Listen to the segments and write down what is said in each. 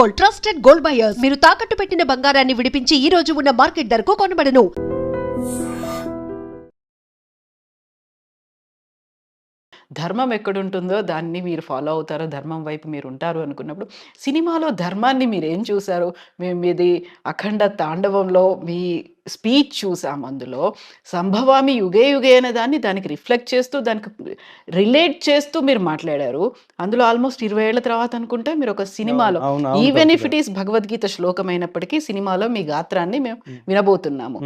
Gold, trusted gold buyers. మీరు తాకట్టు పెట్టిన బంగారాన్ని విడిపించి ఈ రోజు ఉన్న మార్కెట్ ధరకు కొనబడను. ధర్మం ఎక్కడుంటుందో దాన్ని మీరు ఫాలో అవుతారో, ధర్మం వైపు మీరు ఉంటారు అనుకున్నప్పుడు, సినిమాలో ధర్మాన్ని మీరేం చూసారు? మీది 'అఖండ తాండవంలో' మీ స్పీచ్ చూసాం అందులో. 'సంభవామి యుగే యుగే' అనే దానికి రిఫ్లెక్ట్ చేస్తూ, దానికి రిలేట్ చేస్తూ మీరు మాట్లాడారు. అందులో ఆల్మోస్ట్ 20 ఏళ్ల తర్వాత అనుకుంటా మీరొక సినిమాలో, అవును. అవును ఈవెన్ కవిత ఇఫ్ గారు. ఇట్ ఈస్ భగవద్గీత శ్లోకమైనప్పటికీ సినిమాలో మీ గాత్రాన్ని మేము వినబోతున్నాము.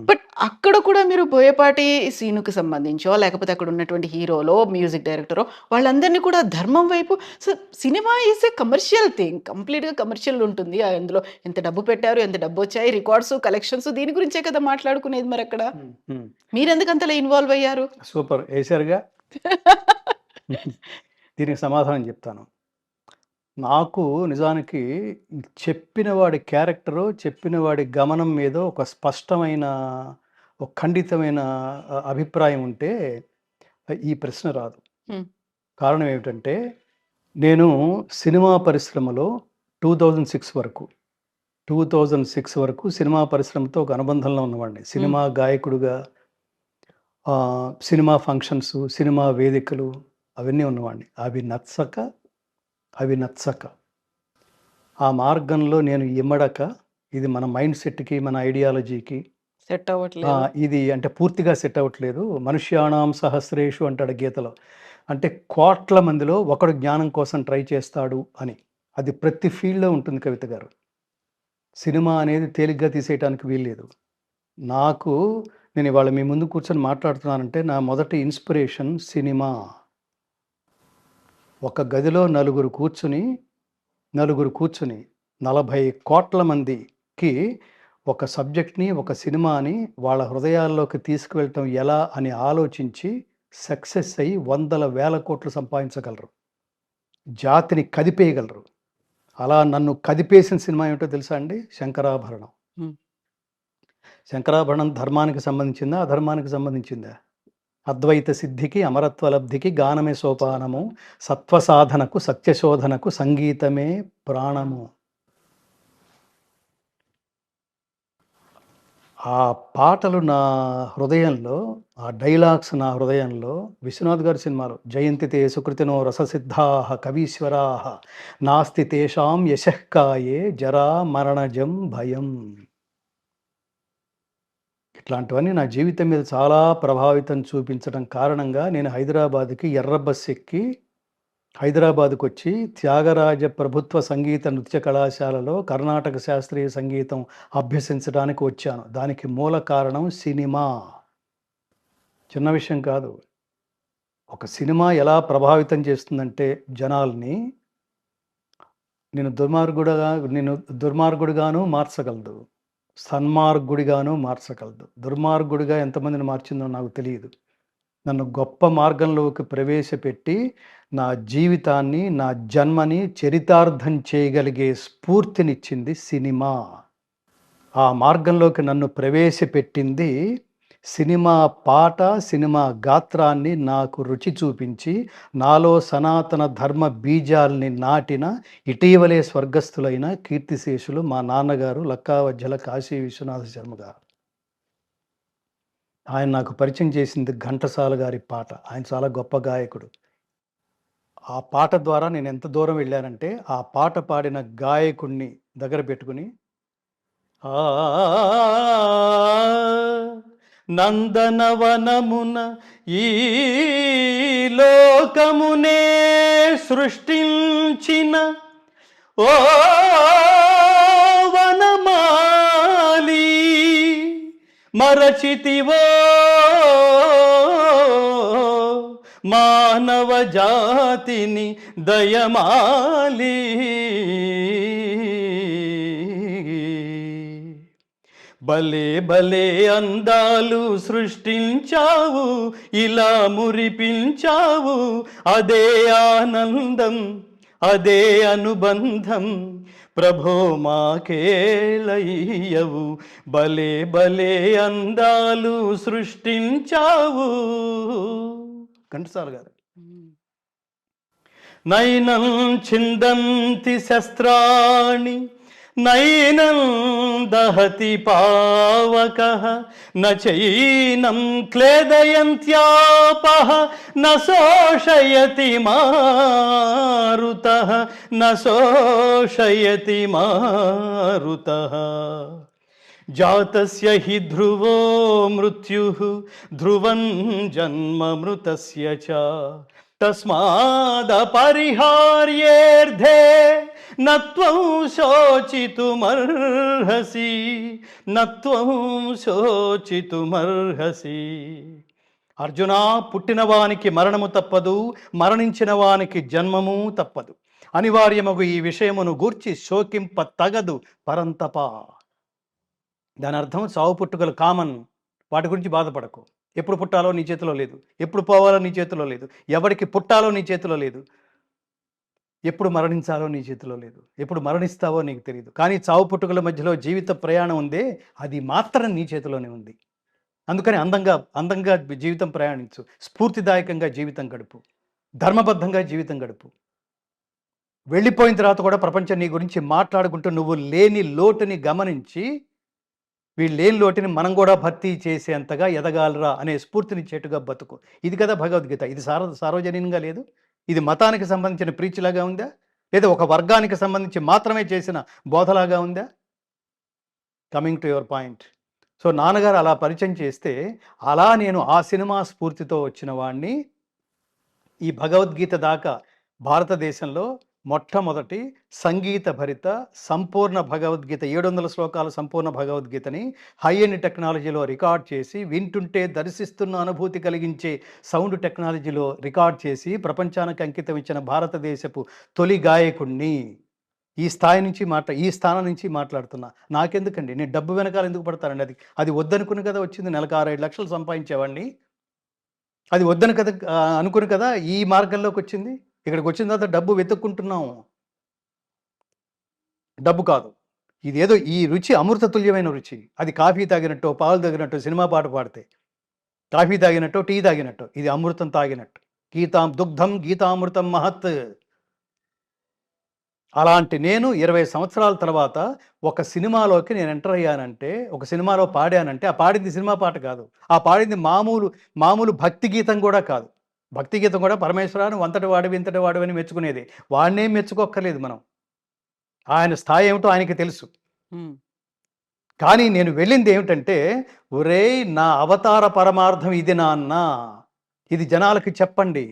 బట్ అక్కడ కూడా మీరు బోయపాటి సీనుకి సంబంధించో, లేకపోతే అక్కడ ఉన్నటువంటి హీరోలో, మ్యూజిక్ డైరెక్టరో వాళ్ళందరినీ కూడా ధర్మం వైపు, so cinema is a commercial thing. కంప్లీట్‌గా కమర్షియల్ ఉంటుంది. అందులో ఎంత డబ్బు పెట్టారు, ఎంత డబ్బొచ్చాయి, రికార్డ్స్, కలెక్షన్స్ దీని గురించే కదా మాట్లాడుకునేది మరక్కడ. మీరెందుకు అంతలా ఇన్వాల్వ్ అయ్యారు? సూపర్ ఏశారుగా. దీనికి సమాధానం చెప్తాను. నాకు నిజానికి చెప్పిన వాడి క్యారెక్టరు, చెప్పిన వాడి గమనం మీద ఒక స్పష్టమైన, ఒక ఖండితమైన అభిప్రాయం ఉంటే ఈ ప్రశ్న రాదు. హ్మ్. కారణం ఏమిటంటే, నేను సినిమా పరిశ్రమలో 2006 వరకు సినిమా పరిశ్రమతో ఒక అనుబంధంలో ఉన్నవాడిని. సినిమా గాయకుడుగా, సినిమా ఫంక్షన్స్, సినిమా వేదికలు అవన్నీ ఉన్నవాడిని. అవి నచ్చక ఆ మార్గంలో నేను ఇమ్మడక, ఇది మన మైండ్ సెట్‌కి, మన ఐడియాలజీకి సెట్ అవ్వట్లేదు. ఇది అంటే పూర్తిగా సెట్ అవ్వట్లేదు. మనుష్యాణం సహస్రేషు అంటాడు గీతలో. అంటే కోట్ల మందిలో ఒకడు జ్ఞానం కోసం ట్రై చేస్తాడు అని. అది ప్రతి ఫీల్డ్‌లో ఉంటుంది కవిత గారు. సినిమా అనేది తేలిగ్గా తీసేయటానికి వీల్లేదు. నేను ఇవాళ మీ ముందు కూర్చొని మాట్లాడుతున్నానంటే నా మొదటి ఇన్స్పిరేషన్ సినిమా. ఒక గదిలో నలుగురు కూర్చుని 40 కోట్ల మందికి ఒక సబ్జెక్ట్‌ని, ఒక సినిమాని వాళ్ళ హృదయాల్లోకి తీసుకువెళ్ళటం ఎలా అని ఆలోచించి సక్సెస్ అయ్యి వందల వేల కోట్లు సంపాదించగలరు. జాతిని కదిపేయగలరు. అలా నన్ను కదిపేసిన సినిమా ఏమిటో తెలుసా అండి? శంకరాభరణం. శంకరాభరణం ధర్మానికి సంబంధించిందా? అధర్మానికి సంబంధించిందా? అద్వైత సిద్ధికి, అమరత్వ లబ్ధికి గానమే సోపానము, సత్వసాధనకు, సత్యశోధనకు సంగీతమే ప్రాణము. ఆ పాటలు నా హృదయంలో, ఆ డైలాగ్స్ నా హృదయంలో, విశ్వనాథ్ గారి సినిమాలో జయంతితే సుకృతినో రససిద్ధాః కవీశ్వరాః నాస్తి తేషాం యశఃకాయే జరా మరణజం భయం. ఇట్లాంటివన్నీ నా జీవితం మీద చాలా ప్రభావితం చూపించడం కారణంగా నేను హైదరాబాద్‌కి ఎర్ర బస్ ఎక్కి హైదరాబాద్‌కు వచ్చి త్యాగరాజ ప్రభుత్వ సంగీత నృత్య కళాశాలలో కర్ణాటక శాస్త్రీయ సంగీతం అభ్యసించడానికి వచ్చాను. దానికి మూల కారణం సినిమా. చిన్న విషయం కాదు. ఒక సినిమా ఎలా ప్రభావితం చేస్తుందంటే జనాల్ని, నేను దుర్మార్గుడిగాను మార్చగలదు, సన్మార్గుడిగాను మార్చగలదు. దుర్మార్గుడిగా ఎంతమందిని మార్చిందో నాకు తెలియదు. నన్ను గొప్ప మార్గంలోకి ప్రవేశపెట్టి నా జీవితాన్ని, నా జన్మని చరితార్థం చేయగలిగే స్ఫూర్తినిచ్చింది సినిమా. ఆ మార్గంలోకి నన్ను ప్రవేశపెట్టింది సినిమా పాట, సినిమా గాత్రాన్ని నాకు రుచి చూపించి నాలో సనాతన ధర్మ బీజాల్ని నాటిన ఇటీవలే స్వర్గస్థులైన కీర్తిశేషులు మా నాన్నగారు లక్కావజ్జల కాశీ విశ్వనాథ శర్మ గారు. ఆయన నాకు పరిచయం చేసింది ఘంటసాల గారి పాట. ఆయన చాలా గొప్ప గాయకుడు. ఆ పాట ద్వారా నేను ఎంత దూరం వెళ్ళానంటే, ఆ పాట పాడిన గాయకుడిని దగ్గర పెట్టుకుని, నందనవనమున ఈ లోకమునే సృష్టించిన ఓ వనమాలి మరచితివో మానవ జాతిని దయమాలి. భలే భలే అందాలు సృష్టించావు, ఇలా మురిపించావు, అదే ఆనందం, అదే అనుబంధం, ప్రభో మాకేలయ్యవు. భలే భలే అందాలు సృష్టించావు. ఘంటసాల గారు. నైనం ఛిందంతి శస్త్రాణి నైనం దహతి పావకః న చైనం క్లేదయంత్యాపః న శోషయతి మారుతః న శోషయతి మారుతః. జాతస్య హి ధ్రువో మృత్యుః ధ్రువం జన్మ మృతస్య చ తస్మాదపరిహార్యేర్థే నత్వం శోచితుమర్హసి నత్వం శోచితుమర్హసి. అర్జునా, పుట్టినవానికి మరణము తప్పదు, మరణించిన వానికి జన్మము తప్పదు. అనివార్యమగు ఈ విషయమును గూర్చి శోకింప తగదు పరంతప. దాని అర్థం చావు పుట్టుకలు కామన్, వాటి గురించి బాధపడకు. ఎప్పుడు పుట్టాలో నీ చేతిలో లేదు, ఎప్పుడు పోవాలో నీ చేతిలో లేదు, ఎవరికి పుట్టాలో నీ చేతిలో లేదు, ఎప్పుడు మరణించాలో నీ చేతిలో లేదు, ఎప్పుడు మరణిస్తావో నీకు తెలియదు. కానీ చావు పుట్టుకల మధ్యలో జీవిత ప్రయాణం ఉందే, అది మాత్రం నీ చేతిలోనే ఉంది. అందుకని అందంగా జీవితం ప్రయాణించు, స్ఫూర్తిదాయకంగా జీవితం గడుపు, ధర్మబద్ధంగా జీవితం గడుపు. వెళ్ళిపోయిన తర్వాత కూడా ప్రపంచం నీ గురించి మాట్లాడుకుంటూ నువ్వు లేని లోటుని గమనించి వీళ్ళు లేని లోటుని మనం కూడా భర్తీ చేసేంతగా ఎదగాలరా అనే స్ఫూర్తినిచ్చేట్టుగా బతుకు. ఇది కదా భగవద్గీత. ఇది సార్వజనీయంగా లేదు, ఇది మతానికి సంబంధించిన ప్రీచ్లాగా ఉందా, లేదా ఒక వర్గానికి సంబంధించి మాత్రమే చేసిన బోధలాగా ఉందా? Coming to your point. So నాన్నగారు అలా పరిచయం చేస్తే, అలా నేను ఆ సినిమా స్ఫూర్తితో వచ్చిన వాడిని. ఈ భగవద్గీత దాకా భారతదేశంలో మొట్టమొదటి సంగీత భరిత సంపూర్ణ భగవద్గీత, 700 శ్లోకాల సంపూర్ణ భగవద్గీతని హై ఎండ్ టెక్నాలజీలో రికార్డ్ చేసి, వింటుంటే దర్శిస్తున్న అనుభూతి కలిగించే సౌండ్ టెక్నాలజీలో రికార్డ్ చేసి ప్రపంచానికి అంకితం ఇచ్చిన భారతదేశపు తొలి గాయకుడిని. ఈ స్థానం నుంచి మాట్లాడుతున్నా. నాకెందుకండి, నేను డబ్బు వెనకాల ఎందుకు పడతానండి? అది వద్దనుకుని కదా వచ్చింది. నెలకు 6-7 లక్షలు సంపాదించేవాడిని. అది వద్దని కదా అనుకుని కదా ఈ మార్గంలోకి వచ్చింది. ఇక్కడికి వచ్చిన తర్వాత డబ్బు వెతుక్కుంటున్నాం. డబ్బు కాదు, ఇదేదో ఈ రుచి అమృతతుల్యమైన రుచి. అది కాఫీ తాగినట్టు, పాలు తాగినట్టు, సినిమా పాట పాడితే, కాఫీ తాగినట్టు, టీ తాగినట్టు, ఇది అమృతం తాగినట్టు. దుగ్ధం గీతామృతం మహత్. అలాంటి నేను 20 సంవత్సరాల తర్వాత ఒక సినిమాలోకి నేను ఎంటర్ అయ్యానంటే, ఒక సినిమాలో పాడానంటే, ఆ పాడింది సినిమా పాట కాదు, ఆ పాడింది మామూలు భక్తి గీతం కూడా కాదు. భక్తి గీతం కూడా పరమేశ్వరాన్ని వంతటి వాడివి ఇంతటి వాడివి అని మెచ్చుకునేది. వాడినేం మెచ్చుకోక్కర్లేదు మనం, ఆయన స్థాయి ఏమిటో ఆయనకి తెలుసు. కానీ నేను వెళ్ళింది ఏమిటంటే, ఒరేయ్ నా అవతార పరమార్థం ఇది నాన్న, ఇది జనాలకి చెప్పండి.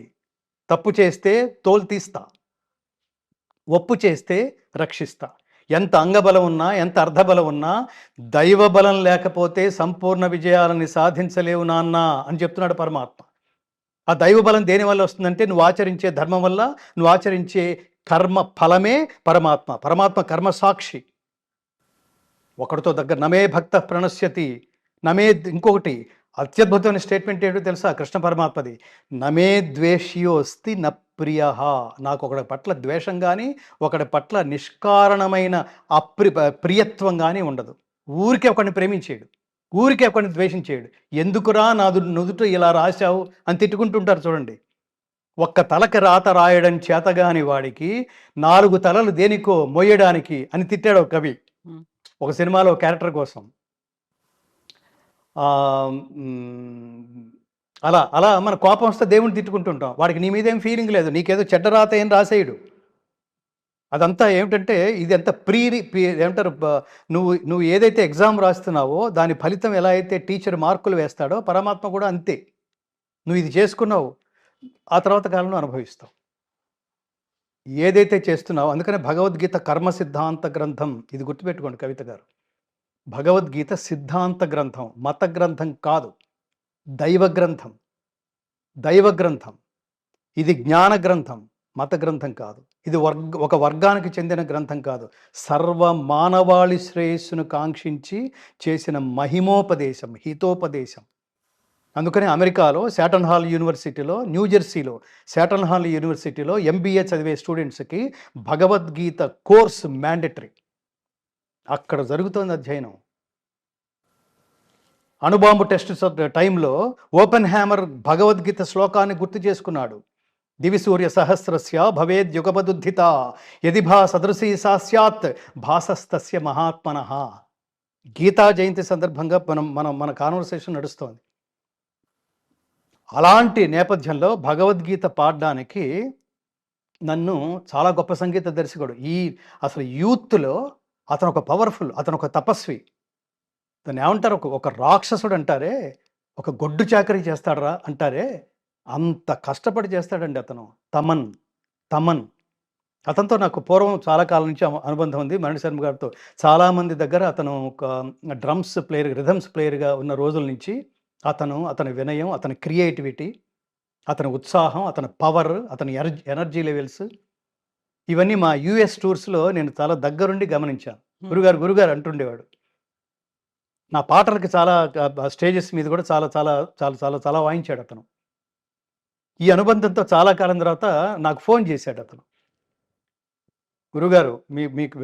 తప్పు చేస్తే తోలు తీస్తా, ఒప్పు చేస్తే రక్షిస్తా. ఎంత అంగబలం ఉన్నా, ఎంత అర్ధబలం ఉన్నా, దైవబలం లేకపోతే సంపూర్ణ విజయాలని సాధించలేవు నాన్న అని చెప్తున్నాడు పరమాత్మ. ఆ దైవబలం దేనివల్ల వస్తుందంటే, నువ్వు ఆచరించే ధర్మం వల్ల, నువ్వు ఆచరించే కర్మ ఫలమే పరమాత్మ. పరమాత్మ కర్మ సాక్షి. ఒకటితో దగ్గర నమే భక్త ప్రణశ్యతి, నమే. ఇంకొకటి అత్యద్భుతమైన స్టేట్మెంట్ ఏంటో తెలుసా కృష్ణ పరమాత్మది? నమే ద్వేష్యోస్తి న ప్రియ. నాకు ఒకటి పట్ల ద్వేషం కానీ, ఒకటి పట్ల నిష్కారణమైన ప్రియత్వం కానీ ఉండదు. ఊరికే ఒకడిని ప్రేమించేడు, ఊరికే ఒకడిని ద్వేషించేడు. ఎందుకురా నుదుట ఇలా రాశావు అని తిట్టుకుంటుంటారు చూడండి. ఒక్క తలకి రాత రాయడం చేతగాని వాడికి 4 తలలు దేనికో మోయడానికి అని తిట్టాడు ఒక కవి ఒక సినిమాలో క్యారెక్టర్ కోసం. అలా మన కోపం వస్తే దేవుని తిట్టుకుంటుంటాం. వాడికి నీ మీదేం ఫీలింగ్ లేదు, నీకేదో చెడ్డ రాత ఏం రాసేయడు. అదంతా ఏమిటంటే, ఇది అంత ఏమంటారు, నువ్వు ఏదైతే ఎగ్జామ్ రాస్తున్నావో దాని ఫలితం ఎలా అయితే టీచర్ మార్కులు వేస్తాడో, పరమాత్మ కూడా అంతే. నువ్వు ఇది చేసుకున్నావు, ఆ తర్వాత కాలంలో అనుభవిస్తావు ఏదైతే చేస్తున్నావు. అందుకనే భగవద్గీత కర్మ సిద్ధాంత గ్రంథం. ఇది గుర్తుపెట్టుకోండి కవిత గారు. భగవద్గీత సిద్ధాంత గ్రంథం, మత గ్రంథం కాదు, దైవ గ్రంథం. ఇది జ్ఞాన గ్రంథం, మత గ్రంథం కాదు. ఇది ఒక వర్గానికి చెందిన గ్రంథం కాదు. సర్వ మానవాళి శ్రేయస్సును కాంక్షించి చేసిన మహిమోపదేశం, హితోపదేశం. అందుకనే అమెరికాలో శాటన్ హాల్ యూనివర్సిటీలో, న్యూజెర్సీలో శాటన్ హాల్ యూనివర్సిటీలో MBA చదివే స్టూడెంట్స్కి భగవద్గీత కోర్స్ మ్యాండేటరీ. అక్కడ జరుగుతోంది అధ్యయనం. అణుబాంబు టెస్ట్ టైంలో ఓపెన్ హ్యామర్ భగవద్గీత శ్లోకాన్ని గుర్తు చేసుకున్నాడు. దివి సూర్య సహస్రస్య భవేద్ యుగపదుద్ధిత యది భా సదృశీ సా స్యాత్ భాసస్తస్య మహాత్మనః. గీతా జయంతి సందర్భంగా మన కాన్వర్సేషన్ నడుస్తోంది. అలాంటి నేపథ్యంలో భగవద్గీత పాడడానికి నన్ను చాలా గొప్ప సంగీత దర్శకుడు, అసలు యూత్లో అతను ఒక పవర్ఫుల్, అతను ఒక తపస్వి, దాన్ని ఏమంటారు, ఒక రాక్షసుడు అంటారే, ఒక గొడ్డు చాకరీ చేస్తాడరా అంటారే, అంత కష్టపడి చేస్తాడండి అతను. తమన్ అతనితో నాకు పూర్వం చాలా కాలం నుంచి అనుబంధం ఉంది. మరణి శర్మ గారితో చాలామంది దగ్గర అతను ఒక డ్రమ్స్ ప్లేయర్, రిథమ్స్ ప్లేయర్గా ఉన్న రోజుల నుంచి అతని వినయం, అతని క్రియేటివిటీ, అతని ఉత్సాహం, అతని పవర్, అతని ఎనర్జీ లెవెల్స్, ఇవన్నీ మా యుఎస్ టూర్స్లో నేను చాలా దగ్గరుండి గమనించాను. గురుగారు అంటుండేవాడు. నా పాటలకి చాలా స్టేజెస్ మీద కూడా చాలా చాలా చాలా చాలా చాలా వాయించాడు అతను. ఈ అనుబంధంతో చాలా కాలం తర్వాత నాకు ఫోన్ చేశాడు అతను. గురుగారు, మీకు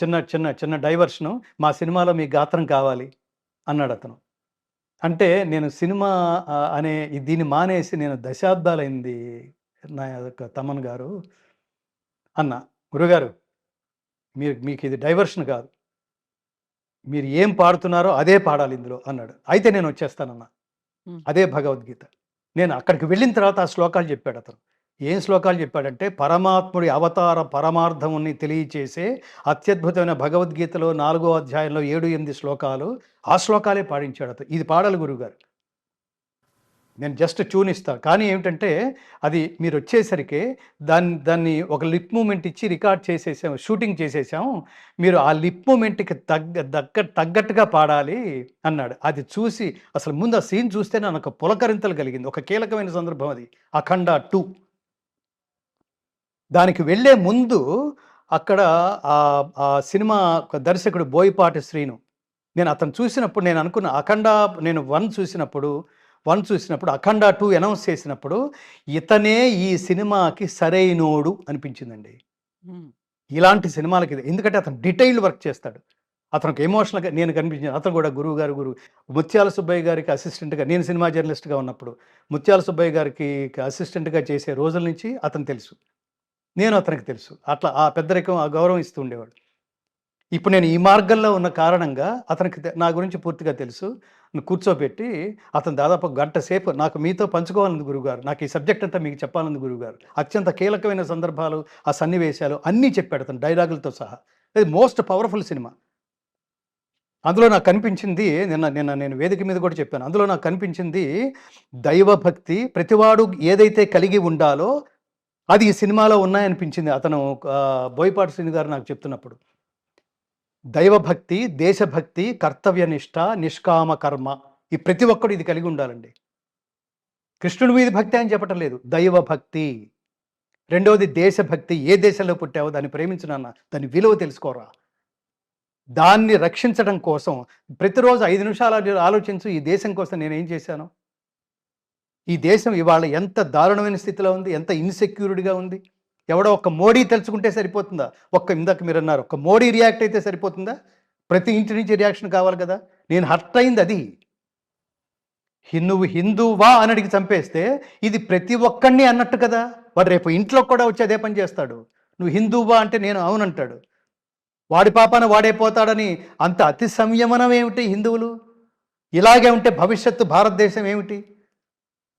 చిన్న చిన్న చిన్న డైవర్షను, మా సినిమాలో మీ గాత్రం కావాలి అన్నాడు అతను. అంటే నేను సినిమా అనే దీన్ని మానేసి నేను దశాబ్దాలైంది నా యొక్క తమన్ గారు అన్న. గురుగారు, మీకు ఇది డైవర్షన్ కాదు, మీరు ఏం పాడుతున్నారో అదే పాడాలి ఇందులో అన్నాడు. అయితే నేను వచ్చేస్తానన్నా. అదే భగవద్గీత. నేను అక్కడికి వెళ్ళిన తర్వాత ఆ శ్లోకాలు చెప్పాడు అతను. ఏం శ్లోకాలు చెప్పాడంటే, పరమాత్ముడి అవతార పరమార్థముని తెలియచేసే అత్యద్భుతమైన భగవద్గీతలో 4వ అధ్యాయంలో 7-8 శ్లోకాలు, ఆ శ్లోకాలే పాడించాడు అతను. ఇది పాడాలి గురువుగారు, నేను జస్ట్ ట్యూన్ ఇస్తాను, కానీ ఏమిటంటే అది మీరు వచ్చేసరికి దాన్ని ఒక లిప్ మూమెంట్ ఇచ్చి రికార్డ్ చేసేసాము, షూటింగ్ చేసేసాము, మీరు ఆ లిప్ మూమెంట్కి తగ్గట్టుగా పాడాలి అన్నాడు. అది చూసి అసలు ముందు ఆ సీన్ చూస్తే నాకు పులకరింతలు కలిగింది. ఒక కీలకమైన సందర్భం అది, అఖండ 2. దానికి వెళ్ళే ముందు అక్కడ ఆ సినిమా దర్శకుడు బోయపాటి శ్రీను, నేను అతను చూసినప్పుడు నేను అనుకున్న అఖండ, నేను 1 చూసినప్పుడు అఖండ 2 అనౌన్స్ చేసినప్పుడు ఇతనే ఈ సినిమాకి సరైనోడు అనిపించిందండి. ఇలాంటి సినిమాలకి ఎందుకంటే అతను డీటెయిల్డ్ వర్క్ చేస్తాడు, అతనికి ఎమోషనల్గా నేను కనిపించింది. అతను కూడా గురువు ముత్యాల సుబ్బయ్య గారికి అసిస్టెంట్గా, నేను సినిమా జర్నలిస్ట్గా ఉన్నప్పుడు ముత్యాల సుబ్బయ్య గారికి అసిస్టెంట్గా చేసే రోజుల నుంచి అతను తెలుసు, నేను అతనికి తెలుసు. అట్లా ఆ పెద్దరికం, ఆ గౌరవం ఇస్తూ ఉండేవాడు. ఇప్పుడు నేను ఈ మార్గంలో ఉన్న కారణంగా అతనికి నా గురించి పూర్తిగా తెలుసు. కూర్చోబెట్టి అతను దాదాపు 1 గంట సేపు నాకు మీతో పంచుకోవాలని గురువుగారు, నాకు ఈ సబ్జెక్ట్ అంతా మీకు చెప్పాలని గురువుగారు, అత్యంత కీలకమైన సందర్భాలు, ఆ సన్నివేశాలు అన్నీ చెప్పాడు అతను, డైలాగులతో సహా. ఇది మోస్ట్ పవర్ఫుల్ సినిమా. అందులో నాకు కనిపించింది, నేను వేదిక మీద కూడా చెప్పాను, అందులో నాకు కనిపించింది దైవభక్తి, ప్రతివాడు ఏదైతే కలిగి ఉండాలో అది ఈ సినిమాలో ఉన్నాయనిపించింది. అతను బోయపాటి శ్రీను గారు నాకు చెప్తున్నప్పుడు, దైవభక్తి, దేశభక్తి, కర్తవ్యనిష్ట, నిష్కామ కర్మ, ఈ ప్రతి ఒక్కడు ఇది కలిగి ఉండాలండి. కృష్ణుడి మీద భక్తి అని చెప్పటం లేదు, దైవభక్తి. రెండవది దేశభక్తి, ఏ దేశంలో పుట్టావో దాన్ని ప్రేమించినాన్న, దాని విలువ తెలుసుకోరా, దాన్ని రక్షించడం కోసం ప్రతిరోజు 5 నిమిషాలు ఆలోచించు, ఈ దేశం కోసం నేనేం చేశాను, ఈ దేశం ఇవాళ ఎంత దారుణమైన స్థితిలో ఉంది, ఎంత ఇన్సెక్యూర్డ్గా ఉంది. ఎవడో ఒక మోడీ తెలుసుకుంటే సరిపోతుందా? ఇందాక మీరు అన్నారు, ఒక మోడీ రియాక్ట్ అయితే సరిపోతుందా? ప్రతి ఇంటి నుంచి రియాక్షన్ కావాలి కదా. నేను హర్ట్ అయింది అది. నువ్వు హిందువా అని అడిగి చంపేస్తే ఇది ప్రతి ఒక్కడిని అన్నట్టు కదా. వాడు రేపు ఇంట్లో కూడా వచ్చి అదే పని చేస్తాడు. నువ్వు హిందువా అంటే నేను అవునంటాడు. వాడి పాపాన వాడే పోతాడని అంత అతి సంయమనం ఏమిటి హిందువులు? ఇలాగే ఉంటే భవిష్యత్తు భారతదేశం ఏమిటి?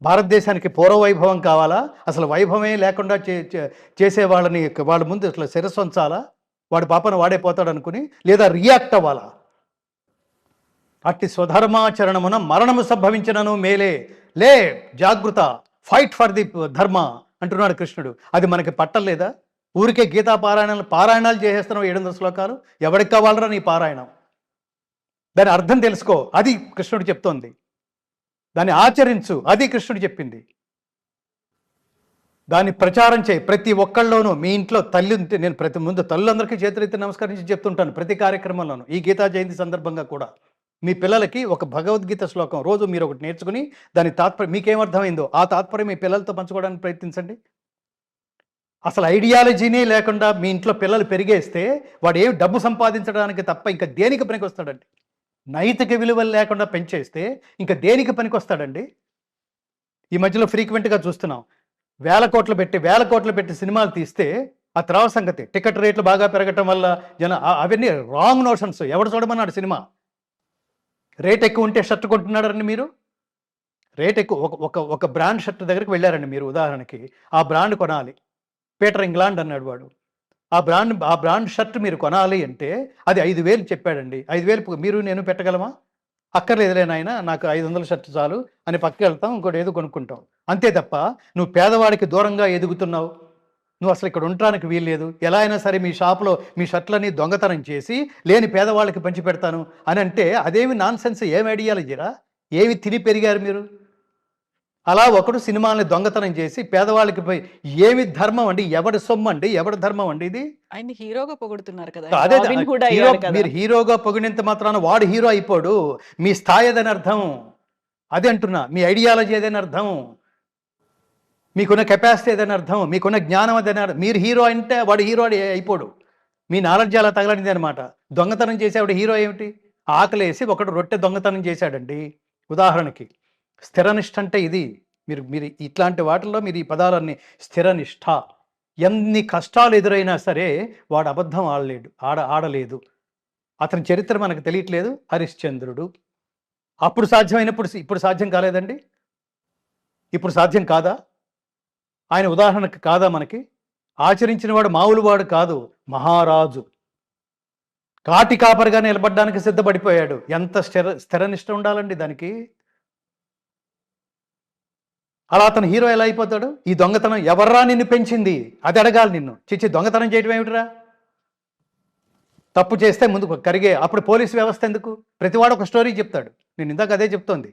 భారతదేశానికి పూర్వ వైభవం కావాలా? అసలు వైభవమే లేకుండా చేసే వాళ్ళని వాళ్ళ ముందు అసలు శిరస్సు ఉంచాలా? వాడి పాపను వాడే పోతాడు అనుకుని, లేదా రియాక్ట్ అవ్వాలా? అట్టి స్వధర్మాచరణమున మరణము సంభవించినను మేలే, లే జాగృత, ఫైట్ ఫర్ ది ధర్మ అంటున్నాడు కృష్ణుడు. అది మనకి పట్టలేదా? ఊరికే గీతా పారాయణాలు చేసేస్తున్నావు 700 శ్లోకాలు. ఎవరికి కావాలరా నీ పారాయణం? దాని అర్థం తెలుసుకో, అది కృష్ణుడు చెప్తోంది. దాన్ని ఆచరించు, అది కృష్ణుడు చెప్పింది. దాన్ని ప్రచారం చేయి. ప్రతి ఒక్కళ్ళలోనూ, మీ ఇంట్లో తల్లి ఉంటే, నేను ప్రతి ముందు తల్లులందరికీ చేతులెత్తి నమస్కరించి చెప్తుంటాను ప్రతి కార్యక్రమంలోనూ. ఈ గీతా జయంతి సందర్భంగా కూడా మీ పిల్లలకి ఒక భగవద్గీత శ్లోకం రోజు మీరు ఒకటి నేర్చుకుని దాని తాత్పర్యం మీకేమర్థమైందో ఆ తాత్పర్యం మీ పిల్లలతో పంచుకోవడానికి ప్రయత్నించండి. అసలు ఐడియాలజీనే లేకుండా మీ ఇంట్లో పిల్లలు పెరిగేస్తే వాడు ఏం డబ్బు సంపాదించడానికి తప్ప ఇంకా దేనికి పనికి వస్తాడండి? నైతిక విలువలు లేకుండా పెంచేస్తే ఇంకా దేనికి పనికి వస్తాడండి? ఈ మధ్యలో ఫ్రీక్వెంట్గా చూస్తున్నాం, వేల కోట్లు పెట్టి సినిమాలు తీస్తే ఆ తర్వాత సంగతి. టికెట్ రేట్లు బాగా పెరగటం వల్ల అవన్నీ రాంగ్ నోషన్స్. ఎవడు చూడమన్నాడు సినిమా? రేట్ ఎక్కువ ఉంటే షర్ట్ కొంటున్నాడండి మీరు? రేట్ ఎక్కువ ఒక బ్రాండ్ షర్ట్ దగ్గరికి వెళ్ళారండి మీరు ఉదాహరణకి. ఆ బ్రాండ్ కొనాలి. పీటర్ ఇంగ్లాండ్ అన్నాడు వాడు. ఆ బ్రాండ్ షర్ట్ మీరు కొనాలి అంటే అది 5,000 చెప్పాడండి. 5,000 మీరు నేను పెట్టగలమా? అక్కర్లేదులే నాయన, నాకు 500 షర్ట్ చాలు అని పక్కకి వెళ్తాం, ఇంకోటి ఏదో కొనుక్కుంటాం. అంతే తప్ప నువ్వు పేదవాడికి దూరంగా ఎదుగుతున్నావు, నువ్వు అసలు ఇక్కడ ఉండటానికి వీల్లేదు, ఎలా అయినా సరే మీ షాప్లో మీ షర్ట్లని దొంగతనం చేసి లేని పేదవాళ్ళకి పంచి పెడతాను అని అంటే అదేమి నాన్ సెన్స్, ఏం ఐడియాలజీరా? ఏవి తిని పెరిగారు మీరు? అలా ఒకడు సినిమాల్ని దొంగతనం చేసి పేదవాళ్ళకి పోయి ఏమి ధర్మం అండి? ఎవడి సొమ్ము అండి? ఎవడి ధర్మం అండి ఇది? ఆయన హీరోగా పొగుడుతున్నారు కదా, అదే రాబిన్ హుడ్ హీరో. అయ్యాడు కదా. మీరు హీరోగా పొగిడినంత మాత్రాన వాడు హీరో అయిపోడు. మీ స్థాయి అదని అర్థం. అదే అంటున్నా, మీ ఐడియాలజీ అదని అర్థం, మీకున్న కెపాసిటీ అదని అర్థం, మీకున్న జ్ఞానం అదని అర్థం. మీరు హీరో అంటే వాడు హీరో అయిపోడు. మీ నాలెడ్జ్ అలా తగలనిది అనమాట. దొంగతనం చేసేవాడు హీరో ఏమిటి? ఆకలేసి ఒకడు రొట్టె దొంగతనం చేశాడండి ఉదాహరణకి. స్థిరనిష్ట అంటే ఇది. మీరు ఇట్లాంటి వాటిల్లో మీరు ఈ పదాలన్నీ స్థిరనిష్ట. ఎన్ని కష్టాలు ఎదురైనా సరే వాడు అబద్ధం ఆడలేదు. అతని చరిత్ర మనకు తెలియట్లేదు. హరిశ్చంద్రుడు అప్పుడు సాధ్యమైనప్పుడు ఇప్పుడు సాధ్యం కాలేదండి? ఇప్పుడు సాధ్యం కాదా? ఆయన ఉదాహరణకు కాదా మనకి? ఆచరించిన వాడు మామూలు వాడు కాదు, మహారాజు. కాటి కాపరిగా నిలబడ్డానికి సిద్ధపడిపోయాడు. ఎంత స్థిరనిష్ట ఉండాలండి దానికి? అలా అతను హీరో ఎలా అయిపోతాడు? ఈ దొంగతనం ఎవర్రా నిన్ను పెంచింది అది అడగాలి నిన్ను. చిచ్చి దొంగతనం చేయడం ఏమిటిరా? తప్పు చేస్తే ముందుకు కరిగే. అప్పుడు పోలీసు వ్యవస్థ ఎందుకు? ప్రతివాడు ఒక స్టోరీ చెప్తాడు. నేను ఇందాక అదే చెప్తోంది.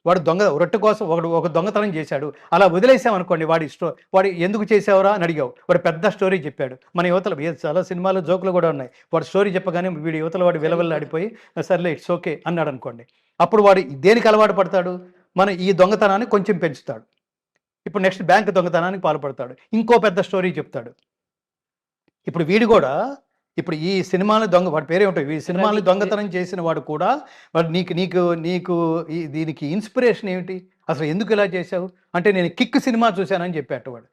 వాడు రొట్టె కోసం ఒక దొంగతనం చేశాడు, అలా వదిలేసామనుకోండి, వాడు ఎందుకు చేసావురా అని అడిగావు, వాడు పెద్ద స్టోరీ చెప్పాడు. మన యువతలు చాలా సినిమాలు జోకులు కూడా ఉన్నాయి. వాడు స్టోరీ చెప్పగానే వీడి యువతలు వాడు విలవిల్లాడిపోయి సర్లే ఇట్స్ ఓకే అన్నాడు అనుకోండి. అప్పుడు వాడు దేనికి అలవాటు పడతాడు? మన ఈ దొంగతనాన్ని కొంచెం పెంచుతాడు. ఇప్పుడు నెక్స్ట్ బ్యాంక్ దొంగతనానికి పాల్పడతాడు, ఇంకో పెద్ద స్టోరీ చెప్తాడు. ఇప్పుడు వీడు కూడా ఇప్పుడు ఈ సినిమాని వాడి పేరేమిటో, ఈ సినిమాని దొంగతనం చేసిన వాడు కూడా వాడు నీకు దీనికి ఇన్స్పిరేషన్ ఏమిటి? అసలు ఎందుకు ఇలా చేశావు అంటే నేను కిక్ సినిమా చూశానని చెప్పాడు వాడు.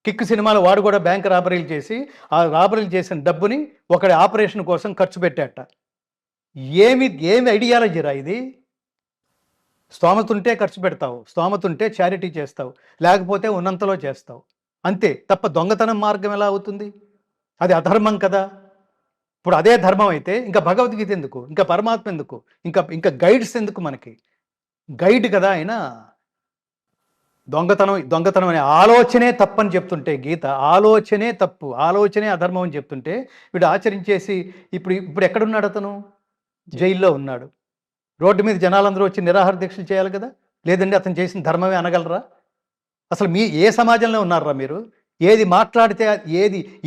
కిక్ సినిమాలో వాడు కూడా బ్యాంక్ రాబరీలు చేసి ఆ రాబరీలు చేసిన డబ్బుని ఒకటి ఆపరేషన్ కోసం ఖర్చు పెట్టాట. ఏమి ఐడియాలజీరా ఇది? స్తోమత ఉంటే ఖర్చు పెడతావు, స్తోమత ఉంటే చారిటీ చేస్తావు, లేకపోతే ఉన్నంతలో చేస్తావు, అంతే తప్ప దొంగతనం మార్గం ఎలా అవుతుంది? అది అధర్మం కదా. ఇప్పుడు అదే ధర్మం అయితే ఇంకా భగవద్గీత ఎందుకు, ఇంకా పరమాత్మ ఎందుకు, ఇంకా గైడ్స్ ఎందుకు మనకి? గైడ్ కదా ఆయన. దొంగతనం అనే ఆలోచనే తప్పని చెప్తుంటే గీత, ఆలోచనే తప్పు, ఆలోచనే అధర్మం అని చెప్తుంటే వీడు ఆచరించేసి ఇప్పుడు ఎక్కడున్నాడు? అతను జైల్లో ఉన్నాడు. రోడ్డు మీద జనాలందరూ వచ్చి నిరాహార దీక్షలు చేయాలి కదా. లేదండి అతను చేసిన ధర్మమే అనగలరా? అసలు ఏ సమాజంలో ఉన్నారా మీరు? ఏది మాట్లాడితే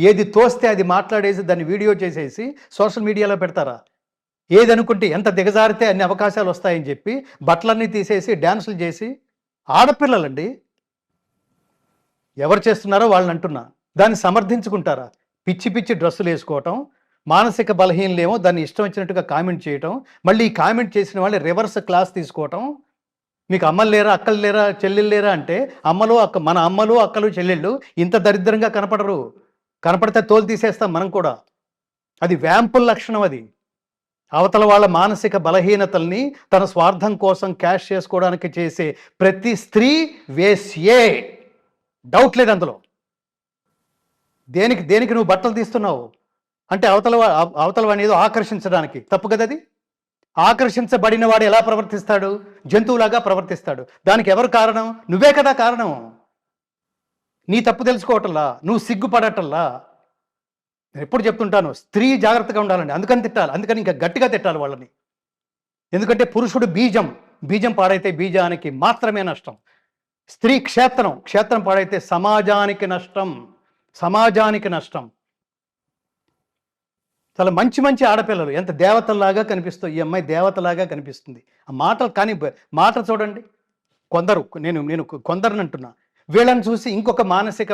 ఏది తోస్తే అది మాట్లాడేసి దాన్ని వీడియో చేసేసి సోషల్ మీడియాలో పెడతారా? ఏది అనుకుంటే ఎంత దిగజారితే అన్ని అవకాశాలు వస్తాయని చెప్పి బట్టలన్నీ తీసేసి డ్యాన్సులు చేసి, ఆడపిల్లలండి ఎవరు చేస్తున్నారో వాళ్ళని అంటున్నా, దాన్ని సమర్థించుకుంటారా? పిచ్చి డ్రెస్సులు వేసుకోవటం, మానసిక బలహీనలేమో దాన్ని ఇష్టం వచ్చినట్టుగా కామెంట్ చేయటం, మళ్ళీ ఈ కామెంట్ చేసిన వాళ్ళు రివర్స్ క్లాస్ తీసుకోవటం. మీకు అమ్మలు లేరా, అక్కలు లేరా, చెల్లెళ్ళు లేరా అంటే మన అమ్మలు అక్కలు చెల్లెళ్ళు ఇంత దరిద్రంగా కనపడరు. కనపడితే తోలు తీసేస్తాం మనం కూడా. అది వ్యాంపుల లక్షణం. అది అవతల వాళ్ళ మానసిక బలహీనతల్ని తన స్వార్థం కోసం క్యాష్ చేసుకోవడానికి చేసే ప్రతి స్త్రీ వేశ్యే, డౌట్ లేదు అందులో. దేనికి నువ్వు బట్టలు తీస్తున్నావు అంటే అవతల వాడిని ఏదో ఆకర్షించడానికి. తప్పు కదా అది. ఆకర్షించబడిన వాడు ఎలా ప్రవర్తిస్తాడు? జంతువులాగా ప్రవర్తిస్తాడు. దానికి ఎవరు కారణం? నువ్వే కదా కారణం. నీ తప్పు తెలుసుకోవటంలా, నువ్వు సిగ్గుపడటంలా. నేను ఎప్పుడు చెప్తుంటాను, స్త్రీ జాగ్రత్తగా ఉండాలండి. అందుకని ఇంకా గట్టిగా తిట్టాలి వాళ్ళని. ఎందుకంటే పురుషుడు బీజం పాడైతే బీజానికి మాత్రమే నష్టం. స్త్రీ క్షేత్రం పాడైతే సమాజానికి నష్టం. చాలా మంచి ఆడపిల్లలు ఎంత దేవతల్లాగా కనిపిస్తాయి. ఈ అమ్మాయి దేవతలాగా కనిపిస్తుంది. ఆ మాటలు చూడండి. నేను కొందరిని అంటున్నా. వీళ్ళని చూసి ఇంకొక మానసిక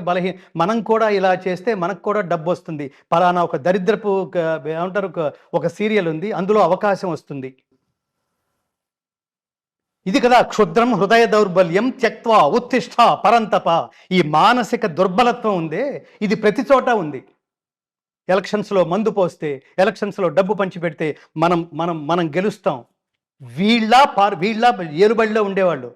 మనం కూడా ఇలా చేస్తే మనకు కూడా డబ్బు వస్తుంది, పలానా ఒక దరిద్రపు ఏమంటారు ఒక సీరియల్ ఉంది, అందులో అవకాశం వస్తుంది. ఇది కదా క్షుద్రం హృదయ దౌర్బల్యం త్యక్వా ఉత్తిష్ట పరంతప. ఈ మానసిక దుర్బలత్వం ఉందే, ఇది ప్రతి చోట ఉంది. ఎలక్షన్స్లో మందు పోస్తే, ఎలక్షన్స్లో డబ్బు పంచిపెడితే మనం మనం మనం గెలుస్తాం. వీళ్ళ ఏలుబడిలో ఉండేవాళ్ళు.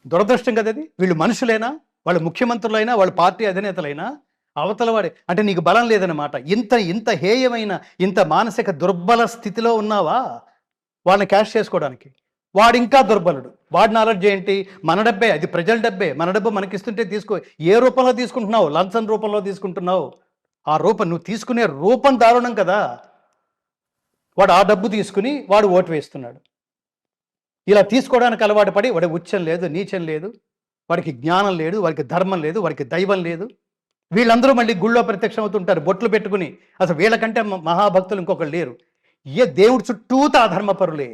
దురదృష్టం కదా అది. వీళ్ళు మనుషులైనా, వాళ్ళు ముఖ్యమంత్రులైనా, వాళ్ళు పార్టీ అధినేతలైనా, అవతల వాడే అంటే నీకు బలం లేదన్నమాట. ఇంత హేయమైన, ఇంత మానసిక దుర్బల స్థితిలో ఉన్నావా వాళ్ళని క్యాష్ చేసుకోవడానికి? వాడు ఇంకా దుర్బలుడు. వాడి నాలెడ్జ్ ఏంటి? మన డబ్బే, అది ప్రజల డబ్బే, మన డబ్బు మనకిస్తుంటే తీసుకో. ఏ రూపంలో తీసుకుంటున్నావు? లంచం రూపంలో తీసుకుంటున్నావు. ఆ రూపం, నువ్వు తీసుకునే రూపం దారుణం కదా. వాడు ఆ డబ్బు తీసుకుని వాడు ఓటు వేస్తున్నాడు. ఇలా తీసుకోవడానికి అలవాటు పడి వాడి ఉచ్చం లేదు, నీచం లేదు, వాడికి జ్ఞానం లేదు, వాడికి ధర్మం లేదు, వాడికి దైవం లేదు. వీళ్ళందరూ మళ్ళీ గుళ్ళో ప్రత్యక్షం అవుతుంటారు బొట్లు పెట్టుకుని. అసలు వీళ్ళకంటే మహాభక్తులు ఇంకొకరు లేరు. దేవుడు చుట్టూత అధర్మపరులే.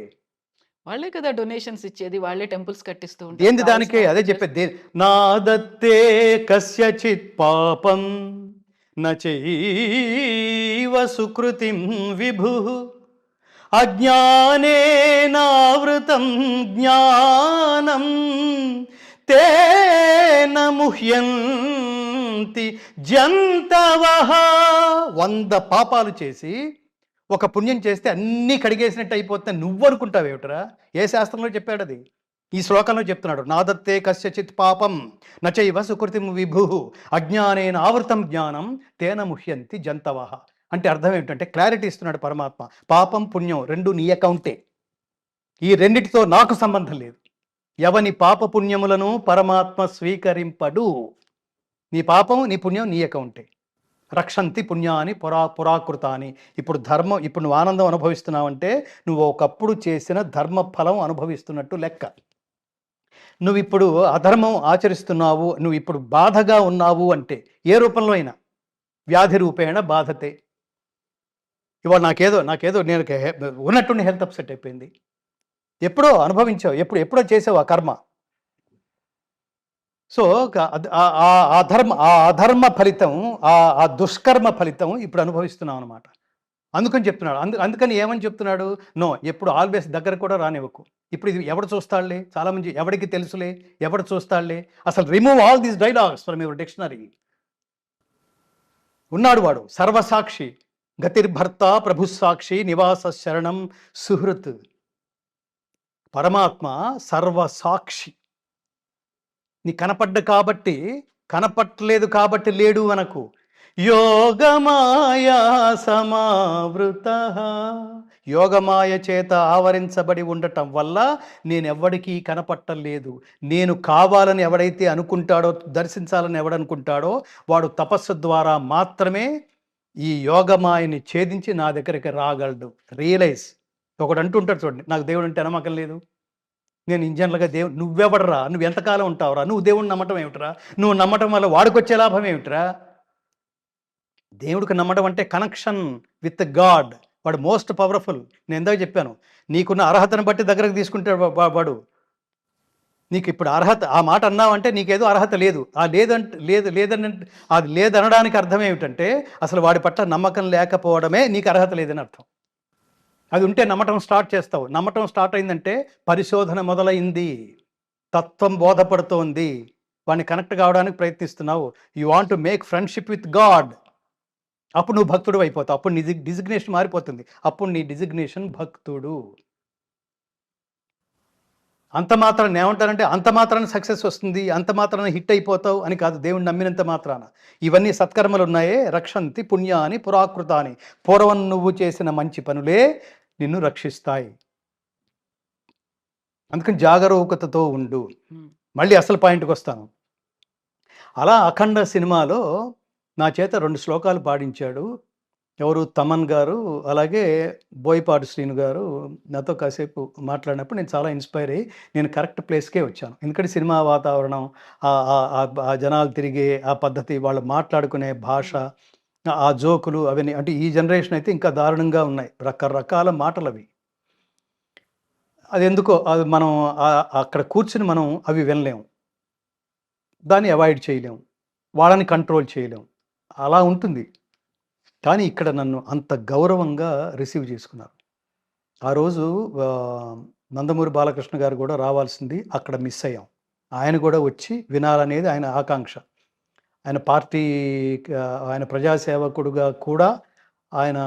వాళ్ళే కదా డొనేషన్స్ ఇచ్చేది, వాళ్ళే టెంపుల్స్ కట్టిస్తూ ఉంటారు. ఏంది దానికే అదే చెప్పేది. నాదత్తే కస్యచిత్ పాపం నచైవ సుకృతిం విభు అజ్ఞానేనావృతం జ్ఞానం తేన ముహ్యంతి జంతవః. 100 పాపాలు చేసి ఒక పుణ్యం చేస్తే అన్నీ కడిగేసినట్టు అయిపోతుంది నువ్వు అనుకుంటావేమిటరా? ఏ శాస్త్రంలో చెప్పాడు అది? ఈ శ్లోకంలో చెప్తున్నాడు. నాదత్తే కస్యచిత్ పాపం నచైవ సుకృతిం విభు అజ్ఞానేన ఆవృతం జ్ఞానం తేన ముహ్యంతి జంతవః. అంటే అర్థం ఏమిటంటే క్లారిటీ ఇస్తున్నాడు పరమాత్మ. పాపం పుణ్యం రెండు నీ అకౌంటే. ఈ రెండిటితో నాకు సంబంధం లేదు. ఎవని పాప పుణ్యములను పరమాత్మ స్వీకరింపడు. నీ పాపం నీ పుణ్యం నీ అకౌంటే. రక్షంతి పుణ్యాని పురాకృతాని. ఇప్పుడు ధర్మం, ఇప్పుడు నువ్వు ఆనందం అనుభవిస్తున్నావంటే నువ్వు ఒకప్పుడు చేసిన ధర్మ ఫలం అనుభవిస్తున్నట్టు లెక్క. నువ్వు ఇప్పుడు అధర్మం ఆచరిస్తున్నావు, నువ్వు ఇప్పుడు బాధగా ఉన్నావు అంటే ఏ రూపంలో అయినా వ్యాధి రూపేణ బాధతే. ఇవాళ నాకేదో నేను ఉన్నట్టుండి హెల్త్ అప్సెట్ అయిపోయింది. ఎప్పుడో అనుభవించావు, ఎప్పుడో చేసావు ఆ కర్మ. సో ఆ అధర్మ ఫలితం, ఆ దుష్కర్మ ఫలితం ఇప్పుడు అనుభవిస్తున్నాం అనమాట. అందుకని చెప్తున్నాడు. అందుకని ఏమని చెప్తున్నాడు? నో, ఎప్పుడు ఆల్వేస్ దగ్గర కూడా రానివ్వకు. ఇప్పుడు ఇది ఎవడు చూస్తాడులే, చాలామంది ఎవడికి తెలుసులే, ఎవడు చూస్తాడులే. అసలు remove all these dialogues from your dictionary. ఉన్నాడు వాడు సర్వసాక్షి, గతిర్భర్త ప్రభుసాక్షి నివాస శరణం సుహృత్. పరమాత్మ సర్వసాక్షి. నీ కనపడ్డ కనపట్టలేదు కాబట్టి లేడు అనకు. యోగమాయా సమావృత. యోగమాయ చేత ఆవరించబడి ఉండటం వల్ల నేనెవ్వడికి కనపట్టలేదు. నేను కావాలని ఎవడైతే అనుకుంటాడో, దర్శించాలని ఎవడనుకుంటాడో వాడు తపస్సు ద్వారా మాత్రమే ఈ యోగమాయని ఛేదించి నా దగ్గరికి రాగలడు. రియలైజ్. ఒకడు అంటుంటాడు చూడండి, నాకు దేవుడు అంటే నమ్మకం లేదు, నేను ఇంజనీర్గా దేవుడు. నువ్వెవడరా? నువ్వు ఎంతకాలం ఉంటావురా? నువ్వు దేవుడిని నమ్మటం ఏమిట్రా? నువ్వు నమ్మటం వల్ల వాడికొచ్చే లాభం ఏమిట్రా? దేవుడికి నమ్మడం అంటే కనెక్షన్ విత్ గాడ్. వాడు మోస్ట్ పవర్ఫుల్. నేను ఎందాక చెప్పాను, నీకున్న అర్హతను బట్టి దగ్గరకు తీసుకుంటాడు వాడు. నీకు ఇప్పుడు అర్హత, ఆ మాట అన్నావంటే నీకేదో అర్హత లేదు. అది లేదనడానికి అర్థం ఏమిటంటే అసలు వాడి పట్ల నమ్మకం లేకపోవడమే నీకు అర్హత లేదని అర్థం. అది ఉంటే నమ్మటం స్టార్ట్ చేస్తావు. నమ్మటం స్టార్ట్ అయిందంటే పరిశోధన మొదలైంది, తత్వం బోధపడుతోంది, వాడిని కనెక్ట్ కావడానికి ప్రయత్నిస్తున్నావు. You want to make friendship with God. అప్పుడు నువ్వు భక్తుడు అయిపోతావు. అప్పుడు నీ డిజిగ్నేషన్ మారిపోతుంది. అప్పుడు నీ డిజిగ్నేషన్ భక్తుడు. అంత మాత్రాన్ని ఏమంటారంటే అంత మాత్రాన్ని సక్సెస్ వస్తుంది, అంత మాత్రాన్ని హిట్ అయిపోతావు అని కాదు. దేవుణ్ణి నమ్మినంత మాత్రాన ఇవన్నీ సత్కర్మలు ఉన్నాయే, రక్షంతి పుణ్యాని పురాకృతాని. పూర్వం నువ్వు చేసిన మంచి పనులే నిన్ను రక్షిస్తాయి. అందుకని జాగరూకతతో ఉండు. మళ్ళీ అసలు పాయింట్కి వస్తాను. అలా అఖండ సినిమాలో నా చేత 2 శ్లోకాలు పాడించాడు. ఎవరు? తమన్ గారు, అలాగే బోయపాటి శ్రీను గారు నాతో కాసేపు మాట్లాడినప్పుడు నేను చాలా ఇన్స్పైర్ అయ్యి నేను కరెక్ట్ ప్లేస్కే వచ్చాను. ఎందుకంటే సినిమా వాతావరణం, ఆ జనాలు తిరిగే ఆ పద్ధతి, వాళ్ళు మాట్లాడుకునే భాష, ఆ జోకులు అవన్నీ, అంటే ఈ జనరేషన్ అయితే ఇంకా దారుణంగా ఉన్నాయి. రకరకాల మాటలు అవి. అది ఎందుకో అది మనం అక్కడ కూర్చుని మనం అవి వినలేము, దాన్ని అవాయిడ్ చేయలేము, వాళ్ళని కంట్రోల్ చేయలేము. అలా ఉంటుంది. కానీ ఇక్కడ నన్ను అంత గౌరవంగా రిసీవ్ చేసుకున్నారు. ఆ రోజు నందమూరి బాలకృష్ణ గారు కూడా రావాల్సింది, అక్కడ మిస్ అయ్యాం. ఆయన కూడా వచ్చి వినాలనేది ఆయన ఆకాంక్ష. ఆయన పార్టీ ఆయన ప్రజాసేవకుడుగా కూడా ఆయన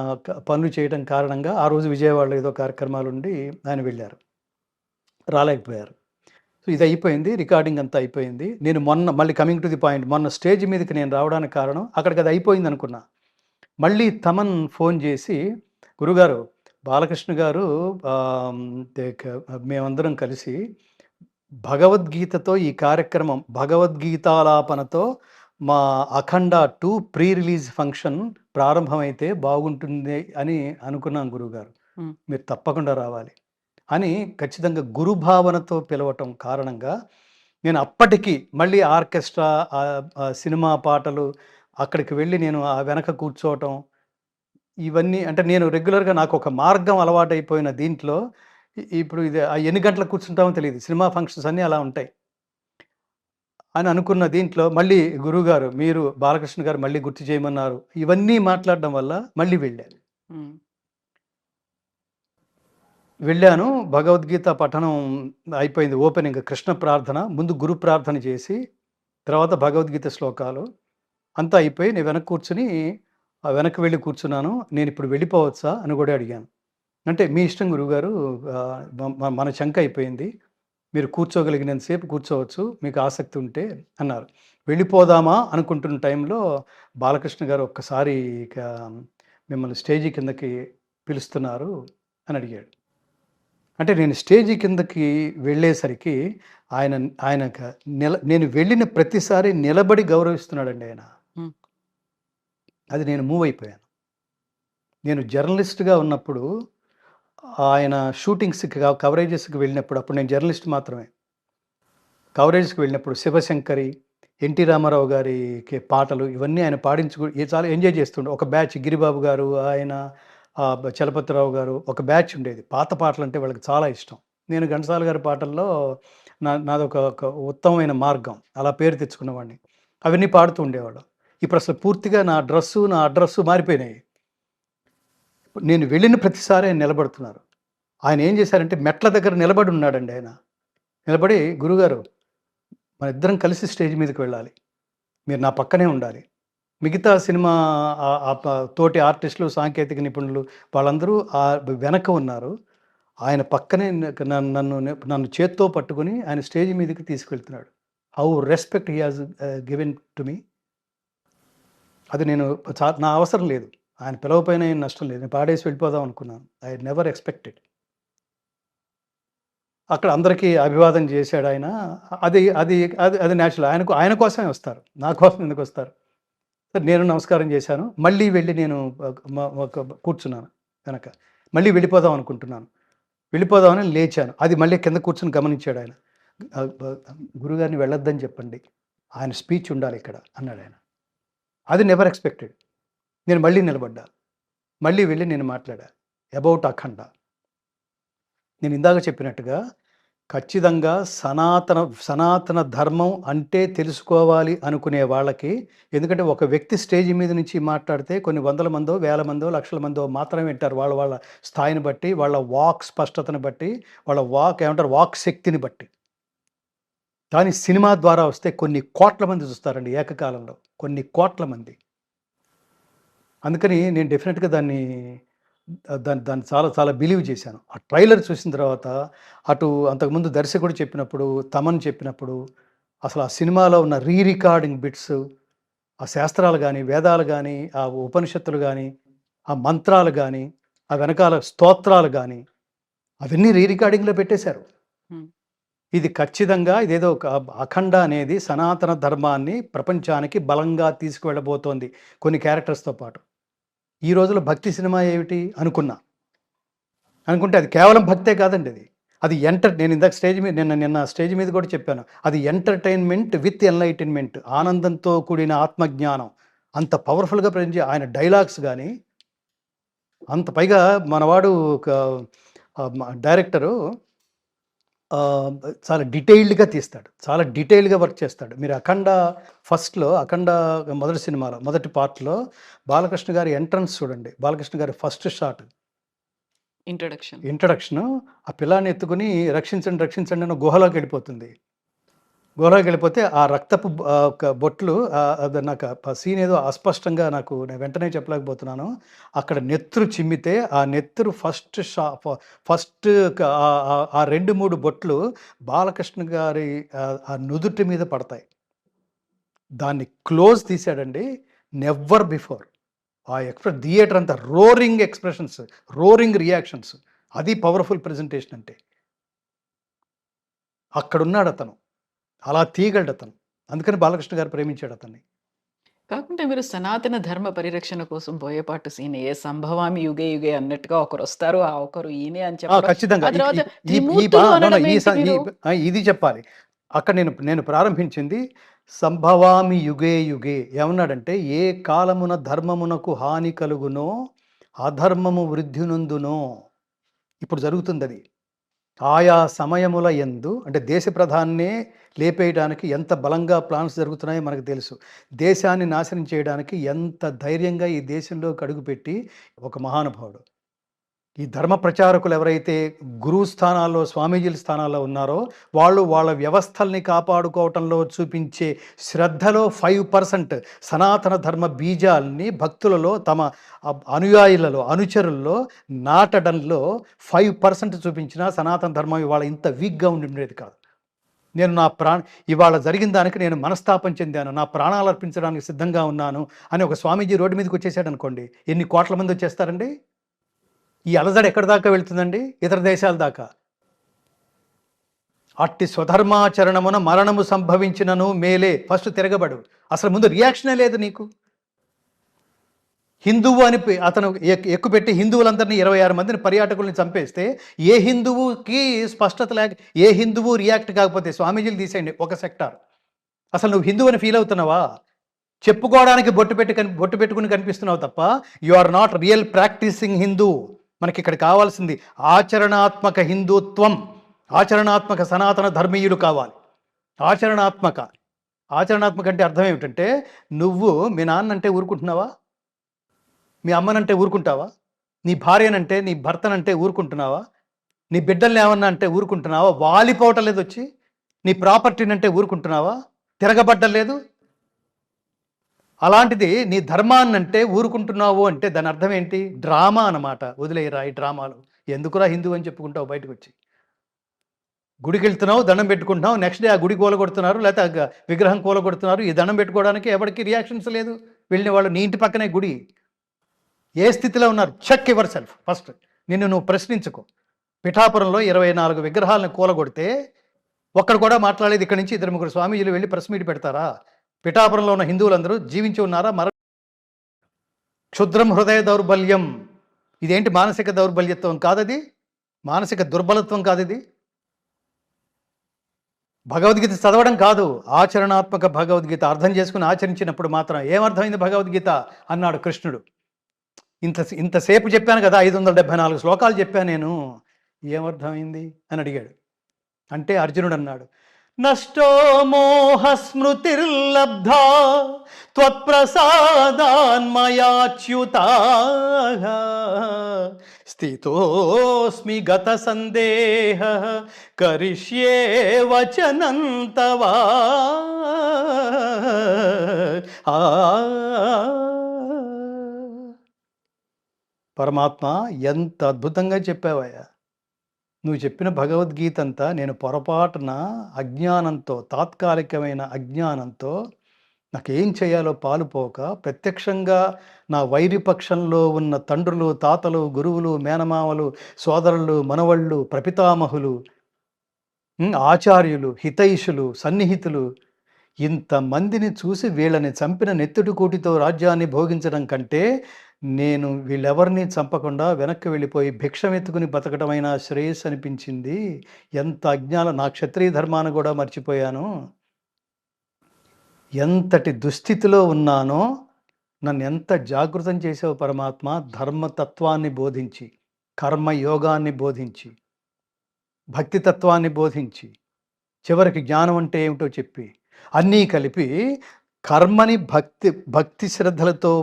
పనులు చేయడం కారణంగా ఆ రోజు విజయవాడలో ఏదో కార్యక్రమాలుండి ఆయన వెళ్ళారు. రాలేకపోయారు. సో ఇది అయిపోయింది. రికార్డింగ్ అంతా అయిపోయింది. నేను మొన్న మళ్ళీ కమింగ్ టు ది పాయింట్, మొన్న స్టేజ్ మీదకి నేను రావడానికి కారణం అక్కడికి అది అయిపోయింది అనుకున్నా. మళ్ళీ తమన్ ఫోన్ చేసి, గురుగారు బాలకృష్ణ గారు మేమందరం కలిసి భగవద్గీతతో ఈ కార్యక్రమం, భగవద్గీతాలాపనతో మా అఖండ 2 ప్రీ రిలీజ్ ఫంక్షన్ ప్రారంభమైతే బాగుంటుంది అని అనుకున్నాం గురుగారు. మీరు తప్పకుండా రావాలి అని ఖచ్చితంగా గురుభావనతో పిలవటం కారణంగా నేను అప్పటికి మళ్ళీ ఆర్కెస్ట్రా, సినిమా పాటలు, అక్కడికి వెళ్ళి నేను ఆ వెనక కూర్చోవటం, ఇవన్నీ అంటే నేను రెగ్యులర్గా నాకు ఒక మార్గం అలవాటైపోయిన దీంట్లో ఇప్పుడు ఇది ఎన్ని గంటలకు కూర్చుంటామో తెలియదు. సినిమా ఫంక్షన్స్ అన్నీ అలా ఉంటాయి అని అనుకున్న దీంట్లో మళ్ళీ గురువుగారు మీరు బాలకృష్ణ గారు మళ్ళీ గుర్తు చేయమన్నారు. ఇవన్నీ మాట్లాడడం వల్ల మళ్ళీ వెళ్ళాను. భగవద్గీత పఠనం అయిపోయింది. ఓపెనింగ్ కృష్ణ ప్రార్థన, ముందు గురు ప్రార్థన చేసి తర్వాత భగవద్గీత శ్లోకాలు అంతా అయిపోయి నేను వెనక్కి కూర్చుని వెనక్కి వెళ్ళి కూర్చున్నాను. నేను ఇప్పుడు వెళ్ళిపోవచ్చా అని కూడా అడిగాను. అంటే మీ ఇష్టం గురువుగారు, మన చంక అయిపోయింది, మీరు కూర్చోగలిగినంతసేపు కూర్చోవచ్చు, మీకు ఆసక్తి ఉంటే అన్నారు. వెళ్ళిపోదామా అనుకుంటున్న టైంలో బాలకృష్ణ గారు ఒక్కసారి ఇక మిమ్మల్ని స్టేజీ కిందకి పిలుస్తున్నారు అని అడిగాడు. అంటే నేను స్టేజీ కిందకి వెళ్ళేసరికి ఆయన నేను వెళ్ళిన ప్రతిసారి నిలబడి గౌరవిస్తున్నాడండి ఆయన. అది నేను మూవ్ అయిపోయాను. నేను జర్నలిస్ట్గా ఉన్నప్పుడు ఆయన షూటింగ్స్కి కవరేజెస్కి వెళ్ళినప్పుడు, అప్పుడు నేను జర్నలిస్ట్ మాత్రమే, కవరేజ్కి వెళ్ళినప్పుడు శివశంకరి, ఎన్టీ రామారావు గారికి పాటలు ఇవన్నీ ఆయన చాలా ఎంజాయ్ చేస్తుండే. ఒక బ్యాచ్ గిరిబాబు గారు, ఆయన చలపతిరావు గారు, ఒక బ్యాచ్ ఉండేది. పాత పాటలు అంటే వాళ్ళకి చాలా ఇష్టం. నేను ఘంటసాల గారి పాటల్లో నాదొక ఉత్తమమైన మార్గం, అలా పేరు తెచ్చుకున్నవాడిని. అవన్నీ పాడుతూ ఉండేవాడు. ఇప్పుడు అసలు పూర్తిగా నా అడ్రస్సు మారిపోయినాయి. నేను వెళ్ళిన ప్రతిసారి ఆయన నిలబడుతున్నారు. ఆయన ఏం చేశారంటే మెట్ల దగ్గర నిలబడి ఉన్నాడండి. ఆయన నిలబడి, గురుగారు మన ఇద్దరం కలిసి స్టేజ్ మీదకి వెళ్ళాలి, మీరు నా పక్కనే ఉండాలి. మిగతా సినిమా తోటి ఆర్టిస్టులు, సాంకేతిక నిపుణులు వాళ్ళందరూ వెనక ఉన్నారు. ఆయన పక్కనే నన్ను చేత్తో పట్టుకుని ఆయన స్టేజ్ మీదకి తీసుకెళ్తున్నాడు. How respect he has given to me. అది నేను నా అవసరం లేదు, ఆయన పిలవపోయినా ఏం నష్టం లేదు, నేను పాడేసి వెళ్ళిపోదాం అనుకున్నాను. I never expected. అక్కడ అందరికీ అభివాదం చేశాడు ఆయన. అది అది అది అది న్యాచురల్. ఆయన కోసమే వస్తారు, నా కోసం ఎందుకు వస్తారు? నేను నమస్కారం చేశాను. మళ్ళీ వెళ్ళి నేను కూర్చున్నాను వెనక. మళ్ళీ వెళ్ళిపోదాం అనుకుంటున్నాను. వెళ్ళిపోదామని లేచాను. అది మళ్ళీ కింద కూర్చుని గమనించాడు ఆయన. గురుగారిని వెళ్ళొద్దని చెప్పండి, ఆయన స్పీచ్ ఉండాలి ఇక్కడ అన్నాడు ఆయన. అది నెవర్ ఎక్స్పెక్టెడ్. నేను మళ్ళీ నిలబడ్డా. మళ్ళీ వెళ్ళి నేను మాట్లాడా అబౌట్ అఖండ. నేను ఇందాక చెప్పినట్టుగా ఖచ్చితంగా సనాతన ధర్మం అంటే తెలుసుకోవాలి అనుకునే వాళ్ళకి, ఎందుకంటే ఒక వ్యక్తి స్టేజ్ మీద నుంచి మాట్లాడితే కొన్ని వందల మందో, వేల మందో, లక్షల మందో మాత్రమే వింటారు. వాళ్ళ స్థాయిని బట్టి, వాళ్ళ వాక్ స్పష్టతను బట్టి, వాళ్ళ వాక్ శక్తిని బట్టి. కానీ సినిమా ద్వారా వస్తే కొన్ని కోట్ల మంది చూస్తారండి ఏకకాలంలో, కొన్ని కోట్ల మంది. అందుకని నేను డెఫినెట్గా దాన్ని చాలా చాలా బిలీవ్ చేశాను. ఆ ట్రైలర్ చూసిన తర్వాత, అటు అంతకుముందు దర్శకుడు చెప్పినప్పుడు, తమన్ చెప్పినప్పుడు, అసలు ఆ సినిమాలో ఉన్న రికార్డింగ్ బిట్స్, ఆ శాస్త్రాలు కానీ, వేదాలు కానీ, ఆ ఉపనిషత్తులు కానీ, ఆ మంత్రాలు కానీ, ఆ వెనకాల స్తోత్రాలు కానీ, అవన్నీ రికార్డింగ్లో పెట్టేశారు. ఇది ఖచ్చితంగా ఇదేదో ఒక అఖండ అనేది సనాతన ధర్మాన్ని ప్రపంచానికి బలంగా తీసుకువెళ్ళబోతోంది కొన్ని క్యారెక్టర్స్తో పాటు. ఈ రోజుల్లో భక్తి సినిమా ఏమిటి అనుకుంటే అది కేవలం భక్తే కాదండి. అది నేను ఇందాక స్టేజ్ మీద నిన్న స్టేజ్ మీద కూడా చెప్పాను, అది ఎంటర్టైన్మెంట్ విత్ ఎన్లైటన్మెంట్, ఆనందంతో కూడిన ఆత్మజ్ఞానం. అంత పవర్ఫుల్గా ప్రజెంట్ ఆయన డైలాగ్స్ కానీ అంత. పైగా మనవాడు ఒక డైరెక్టరు చాలా డీటెయిల్డ్గా తీస్తాడు, చాలా డీటెయిల్గా వర్క్ చేస్తాడు. మీరు అఖండ మొదటి సినిమాలో మొదటి పార్ట్లో బాలకృష్ణ గారి ఎంట్రన్స్ చూడండి. బాలకృష్ణ గారి ఫస్ట్ షాట్ ఇంట్రడక్షన్. ఆ పిల్లాడిని ఎత్తుకొని రక్షించండి, రక్షించండి అని గుహలోకి వెళ్ళిపోతుంది. గుహలోకి వెళ్ళిపోతే ఆ రక్తపు ఒక బొట్లు అది నాకు సీన్ ఏదో అస్పష్టంగా నేను వెంటనే చెప్పలేకపోతున్నాను. అక్కడ నెత్తురు చిమ్మితే ఆ నెత్తురు ఫస్ట్ ఆ 2, 3 బొట్లు బాలకృష్ణ గారి ఆ నుదుటి మీద పడతాయి. దాన్ని క్లోజ్ తీశాడండి. Never before. ఆ థియేటర్ అంతా రోరింగ్ ఎక్స్‌ప్రెషన్స్, రోరింగ్ రియాక్షన్స్. అది పవర్‌ఫుల్ ప్రెజెంటేషన్ అంటే. అక్కడున్నాడతను. అలా తీయగలడతను. అందుకని బాలకృష్ణ గారు ప్రేమించాడు అతన్ని. కాకుంటే మీరు సనాతన ధర్మ పరిరక్షణ కోసం బోయపాటు సీన్ సంభవామి యుగే యుగే అన్నట్టుగా ఒకరొస్తారు. ఆ ఒకరు ఈయనే అని చెప్పడం. ఖచ్చితంగా. ఆ తర్వాత ఈ ఈ త్రిమూర్తులు అనడం ఈ ఏంటి మీరు? ఇది చెప్పాలి. అక్కడ నేను ప్రారంభించింది సంభవామి యుగే యుగే. ఏమన్నాడంటే, ఏ కాలమున ధర్మమునకు హాని కలుగునో అధర్మము వృద్ధినందునో. ఇప్పుడు జరుగుతుందది. ఆయా సమయముల యందు అంటే దేశ ప్రధాన్నే లేపేయడానికి ఎంత బలంగా ప్లాన్స్ జరుగుతున్నాయో మనకు తెలుసు. దేశాన్ని నాశనం చేయడానికి ఎంత ధైర్యంగా ఈ దేశంలోకి అడుగుపెట్టి ఒక మహానుభావుడు. ఈ ధర్మ ప్రచారకులు ఎవరైతే గురువు స్థానాల్లో, స్వామీజీల స్థానాల్లో ఉన్నారో వాళ్ళు వాళ్ళ వ్యవస్థల్ని కాపాడుకోవటంలో చూపించే శ్రద్ధలో 5% సనాతన ధర్మ బీజాల్ని భక్తులలో, తమ అనుయాయులలో, అనుచరుల్లో నాటడంలో 5% చూపించిన సనాతన ధర్మం ఇవాళ ఇంత వీక్గా ఉండేది కాదు. నేను ఇవాళ జరిగిన దానికి నేను మనస్తాపం చెందాను, నా ప్రాణాలు అర్పించడానికి సిద్ధంగా ఉన్నాను అని ఒక స్వామీజీ రోడ్డు మీదకి వచ్చేసాడు అనుకోండి, ఎన్ని కోట్ల మంది వచ్చేస్తారండి? ఈ అలజడి ఎక్కడి దాకా వెళ్తుందండి? ఇతర దేశాల దాకా. అట్టి స్వధర్మాచరణమున మరణము సంభవించినను మేలే. ఫస్ట్ తిరగబడు. అసలు ముందు రియాక్షనే లేదు నీకు. హిందువు అని అతను ఎక్కుపెట్టి హిందువులందరినీ 26 మందిని పర్యాటకుల్ని చంపేస్తే ఏ హిందువుకి స్పష్టత లేక, ఏ హిందువు రియాక్ట్ కాకపోతే స్వామీజీలు తీసేయండి ఒక సెక్టార్. అసలు నువ్వు హిందువు అని ఫీల్ అవుతున్నావా? చెప్పుకోవడానికి బొట్టు పెట్టుకుని కనిపిస్తున్నావు తప్ప you are not real practicing Hindu. మనకి ఇక్కడ కావాల్సింది ఆచరణాత్మక హిందుత్వం, ఆచరణాత్మక సనాతన ధర్మీయులు కావాలి. ఆచరణాత్మక అంటే అర్థం ఏమిటంటే, నువ్వు మీ నాన్నంటే ఊరుకుంటున్నావా? మీ అమ్మనంటే ఊరుకుంటావా? నీ భార్యనంటే, నీ భర్తనంటే ఊరుకుంటున్నావా? నీ బిడ్డల్ని ఏమన్నా అంటే ఊరుకుంటున్నావా? వాలిపోవటం లేదు వచ్చి. నీ ప్రాపర్టీని అంటే ఊరుకుంటున్నావా? తిరగబడ్డం లేదు. అలాంటిది నీ ధర్మాన్నంటే ఊరుకుంటున్నావు అంటే దాని అర్థం ఏంటి? డ్రామా అన్నమాట. వదిలేయరా ఈ డ్రామాలు. ఎందుకురా హిందూ అని చెప్పుకుంటావు బయటకు వచ్చి? గుడికి వెళ్తున్నావు, దండం పెట్టుకుంటున్నావు, నెక్స్ట్ డే ఆ గుడి కూలగొడుతున్నారు, లేకపోతే విగ్రహం కూలగొడుతున్నారు. ఈ దండం పెట్టుకోవడానికి ఎవరికి రియాక్షన్స్ లేదు. వెళ్ళిన వాళ్ళు నీ ఇంటి పక్కనే గుడి. ఏ స్థితిలో ఉన్నారు? Check yourself first. నిన్ను నువ్వు ప్రశ్నించుకో. పిఠాపురంలో 24 విగ్రహాలను కూలగొడితే ఒక్కడు కూడా మాట్లాడలేదు. ఇక్కడి నుంచి 2-3 స్వామీజీలు వెళ్ళి ప్రెస్ మీట్ పెడతారా? పిఠాపురంలో ఉన్న హిందువులందరూ జీవించి ఉన్నారా? క్షుద్రం హృదయ దౌర్బల్యం. ఇదేంటి మానసిక దౌర్బల్యత్వం కాదది, మానసిక దుర్బలత్వం కాదది. భగవద్గీత చదవడం కాదు, ఆచరణాత్మక భగవద్గీత అర్థం చేసుకుని ఆచరించినప్పుడు మాత్రం ఏమర్థమైంది భగవద్గీత అన్నాడు కృష్ణుడు. ఇంతసేపు చెప్పాను కదా, 574 శ్లోకాలు చెప్పాను నేను, ఏమర్థమైంది అని అడిగాడు. అంటే అర్జునుడు అన్నాడు, నష్టో మోహ స్మృతిర్లబ్ధా త్వత్ప్రసాదాన్మయాచ్యుతా స్థితోస్మి గత సందేహ కరిష్యే వచనం తవా. పరమాత్మ ఎంత అద్భుతంగా చెప్పావయ్యా. నువ్వు చెప్పిన భగవద్గీత అంతా నేను పొరపాటున అజ్ఞానంతో, తాత్కాలికమైన అజ్ఞానంతో నాకేం చేయాలో పాలుపోక ప్రత్యక్షంగా నా వైరిపక్షంలో ఉన్న తండ్రులు, తాతలు, గురువులు, మేనమామలు, సోదరులు, మనవళ్ళు, ప్రపితామహులు, ఆచార్యులు, హితైషులు, సన్నిహితులు, ఇంతమందిని చూసి వీళ్ళని చంపిన నెత్తుటి కూటితో రాజ్యాన్ని భోగించడం కంటే నేను వీళ్ళెవరిని చంపకుండా వెనక్కి వెళ్ళిపోయి భిక్షమెత్తుకుని బతకడమైనా శ్రేయస్సు అనిపించింది. ఎంత అజ్ఞానం, నా క్షత్రియ ధర్మాన్ని కూడా మర్చిపోయాను. ఎంతటి దుస్థితిలో ఉన్నానో నన్ను ఎంత జాగృతం చేసావు పరమాత్మ. ధర్మతత్వాన్ని బోధించి, కర్మయోగాన్ని బోధించి, భక్తితత్వాన్ని బోధించి, చివరికి జ్ఞానం అంటే ఏమిటో చెప్పి, అన్నీ కలిపి కర్మని భక్తి శ్రద్ధలతో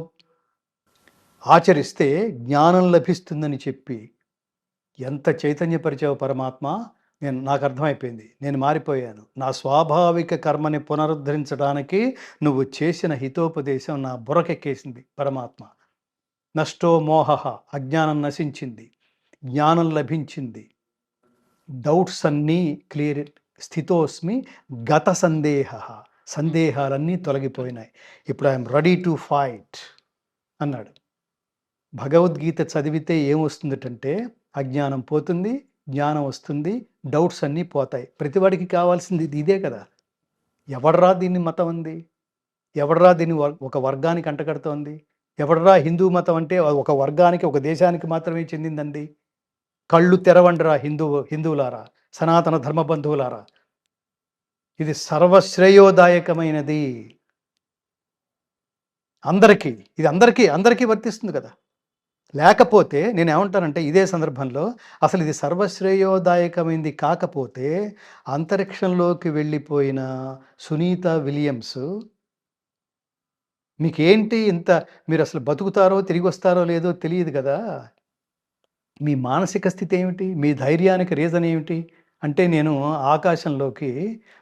ఆచరిస్తే జ్ఞానం లభిస్తుందని చెప్పి ఎంత చైతన్యపరిచావు పరమాత్మ, నాకు అర్థమైపోయింది. నేను మారిపోయాను. నా స్వాభావిక కర్మని పునరుద్ధరించడానికి నువ్వు చేసిన హితోపదేశం నా బుర్రకెక్కేసింది పరమాత్మ. నష్టో మోహః, అజ్ఞానం నశించింది, జ్ఞానం లభించింది, డౌట్స్ అన్నీ క్లియర్, స్థితోస్మి గత సందేహః, సందేహాలన్నీ తొలగిపోయినాయి. ఇప్పుడు ఐఎమ్ రెడీ టు ఫైట్ అన్నాడు. భగవద్గీత చదివితే ఏమొస్తుందటంటే అజ్ఞానం పోతుంది, జ్ఞానం వస్తుంది, డౌట్స్ అన్నీ పోతాయి. ప్రతివాడికి కావాల్సింది ఇదే కదా. ఎవడరా దీన్ని మతం ఉంది, ఎవడరా దీన్ని ఒక వర్గానికి అంటగడుతోంది, ఎవడరా హిందూ మతం అంటే ఒక వర్గానికి, ఒక దేశానికి మాత్రమే చెందిందండి. కళ్ళు తెరవండిరా హిందువులారా, సనాతన ధర్మ బంధువులారా, ఇది సర్వశ్రేయోదాయకమైనది. అందరికీ, ఇది అందరికీ వర్తిస్తుంది కదా. లేకపోతే నేను ఏమంటానంటే ఇదే సందర్భంలో అసలు ఇది సర్వశ్రేయోదాయకమైంది కాకపోతే అంతరిక్షంలోకి వెళ్ళిపోయిన సునీత విలియమ్స్ మీకేంటి ఇంత, మీరు అసలు బతుకుతారో తిరిగి వస్తారో లేదో తెలియదు కదా. మీ మానసిక స్థితి ఏమిటి, మీ ధైర్యానికి రీజన్ ఏమిటి అంటే నేను ఆకాశంలోకి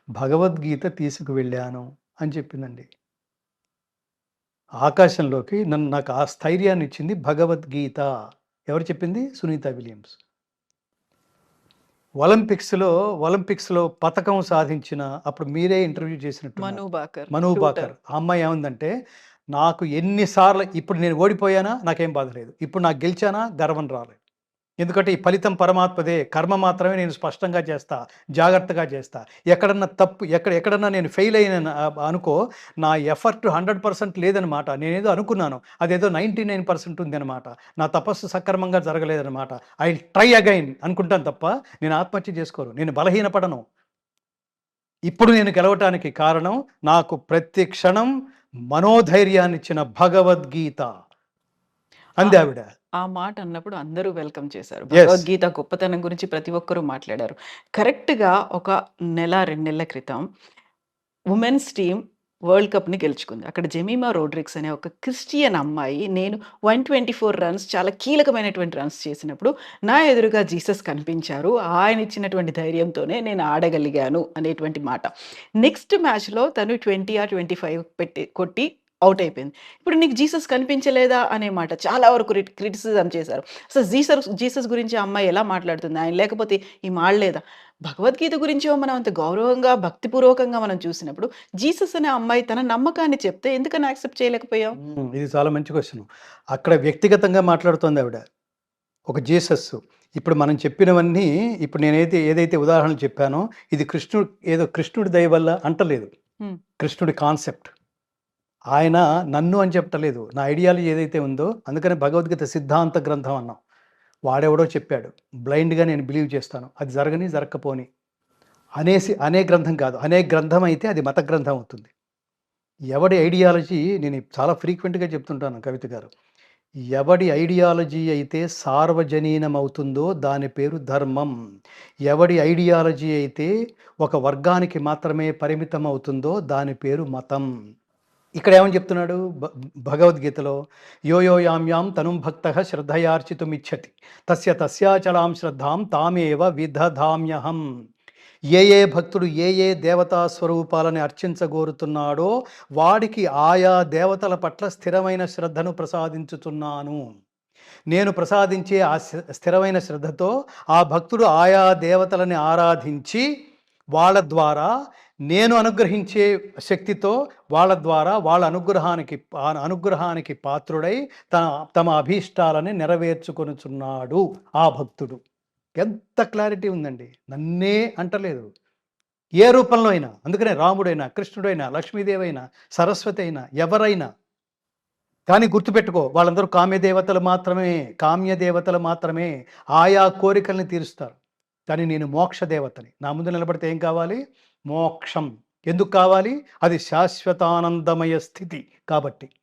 భగవద్గీత తీసుకువెళ్ళాను అని చెప్పిందండి. ఆకాశంలోకి నాకు ఆ స్థైర్యాన్ని ఇచ్చింది భగవద్గీత. ఎవరు చెప్పింది? సునీత విలియమ్స్. ఒలింపిక్స్లో పథకం సాధించిన, అప్పుడు మీరే ఇంటర్వ్యూ చేసినట్టు మను బాకర్, ఆ అమ్మాయి ఏముందంటే నాకు ఎన్నిసార్లు, ఇప్పుడు నేను ఓడిపోయానా నాకేం బాధ లేదు, ఇప్పుడు నాకు గెలిచానా గర్వం రాలేదు, ఎందుకంటే ఈ ఫలితం పరమాత్మదే, కర్మ మాత్రమే నేను స్పష్టంగా చేస్తా, జాగ్రత్తగా చేస్తా, ఎక్కడన్నా తప్పు ఎక్కడన్నా నేను ఫెయిల్ అయిన అనుకో, నా ఎఫర్ట్ 100% లేదనమాట, నేనేదో అనుకున్నాను అదేదో 99% ఉంది అనమాట, నా తపస్సు సక్రమంగా జరగలేదనమాట, ఐ ట్రై అగైన్ అనుకుంటాను తప్ప నేను ఆత్మహత్య చేసుకోను, నేను బలహీనపడను. ఇప్పుడు నేను గెలవటానికి కారణం నాకు ప్రతి క్షణం మనోధైర్యాన్ని ఇచ్చిన భగవద్గీత అంది ఆవిడ. ఆ మాట అన్నప్పుడు అందరూ వెల్కమ్ చేశారు. భగవద్గీత గొప్పతనం గురించి ప్రతి ఒక్కరూ మాట్లాడారు. కరెక్ట్‌గా ఒక నెల 2 నెలల క్రితం ఉమెన్స్ టీమ్ వరల్డ్ కప్‌ని గెలుచుకుంది. అక్కడ జెమిమా రోడ్రిగ్స్ అనే ఒక క్రిస్టియన్ అమ్మాయి, నేను 124 రన్స్ చాలా కీలకమైనటువంటి రన్స్ చేసినప్పుడు నా ఎదురుగా జీసస్ కనిపించారు, ఆయన ఇచ్చినటువంటి ధైర్యంతోనే నేను ఆడగలిగాను అనేటువంటి మాట. నెక్స్ట్ మ్యాచ్‌లో తను 20 ఆర్ 25 కొట్టి ఔట్ అయిపోయింది. ఇప్పుడు నీకు జీసస్ కనిపించలేదా అనే మాట చాలా వరకు క్రిటిసిజం చేశారు. అసలు జీసస్ గురించి ఆ అమ్మాయి ఎలా మాట్లాడుతుంది, ఆయన లేకపోతే ఈమె ఆడలేదా? భగవద్గీత గురించో మనం అంత గౌరవంగా భక్తిపూర్వకంగా మనం చూసినప్పుడు జీసస్ అనే అమ్మాయి తన నమ్మకాన్ని చెప్తే ఎందుకని యాక్సెప్ట్ చేయలేకపోయాం? ఇది చాలా మంచి క్వశ్చన్. అక్కడ వ్యక్తిగతంగా మాట్లాడుతోంది ఆవిడ, ఒక జీసస్. ఇప్పుడు మనం చెప్పినవన్నీ, ఇప్పుడు ఏదైతే ఉదాహరణలు చెప్పానో ఇది కృష్ణుడి దయ వల్ల అంటలేదు, కృష్ణుడి కాన్సెప్ట్. ఆయన నన్ను అని చెప్పలేదు, నా ఐడియాలజీ ఏదైతే ఉందో, అందుకని భగవద్గీత సిద్ధాంత గ్రంథం అన్నాం. వాడెవడో చెప్పాడు, బ్లైండ్గా నేను బిలీవ్ చేస్తాను, అది జరగకపోని అనే గ్రంథం కాదు. అనే గ్రంథం అయితే అది మత గ్రంథం అవుతుంది. ఎవడి ఐడియాలజీ, నేను చాలా ఫ్రీక్వెంట్గా చెప్తుంటాను కవిత గారు, ఎవడి ఐడియాలజీ అయితే సార్వజనీనం అవుతుందో దాని పేరు ధర్మం. ఎవడి ఐడియాలజీ అయితే ఒక వర్గానికి మాత్రమే పరిమితం అవుతుందో దాని పేరు మతం. ఇక్కడ ఏమని చెప్తున్నాడు భగవద్గీతలో, యోయో యాం తనుం భక్తః శ్రద్ధయార్చితుమిచ్చతి తస్యాచలాం శ్రద్ధాం తామేవ విదధామ్యహం. ఏ భక్తుడు ఏ దేవతా స్వరూపాలని అర్చించగోరుతున్నాడో వాడికి ఆయా దేవతల పట్ల స్థిరమైన శ్రద్ధను ప్రసాదించుతున్నాను. నేను ప్రసాదించే ఆ స్థిరమైన శ్రద్ధతో ఆ భక్తుడు ఆయా దేవతలని ఆరాధించి వాళ్ళ ద్వారా, నేను అనుగ్రహించే శక్తితో వాళ్ళ ద్వారా వాళ్ళ అనుగ్రహానికి పాత్రుడై తమ అభీష్టాలని నెరవేర్చుకొనుచున్నాడు ఆ భక్తుడు. ఎంత క్లారిటీ ఉందండి. నన్నే అంటలేదు, ఏ రూపంలో అయినా. అందుకనే రాముడైనా, కృష్ణుడైనా, లక్ష్మీదేవైనా, సరస్వతి అయినా, ఎవరైనా. కానీ గుర్తుపెట్టుకో, వాళ్ళందరూ కామ్యదేవతలు మాత్రమే, ఆయా కోరికల్ని తీరుస్తారు. కానీ నేను మోక్ష దేవతని. నా ముందు నిలబడితే ఏం కావాలి? మోక్షం. ఎందుకు కావాలి? అది శాశ్వతానందమయ స్థితి కాబట్టి.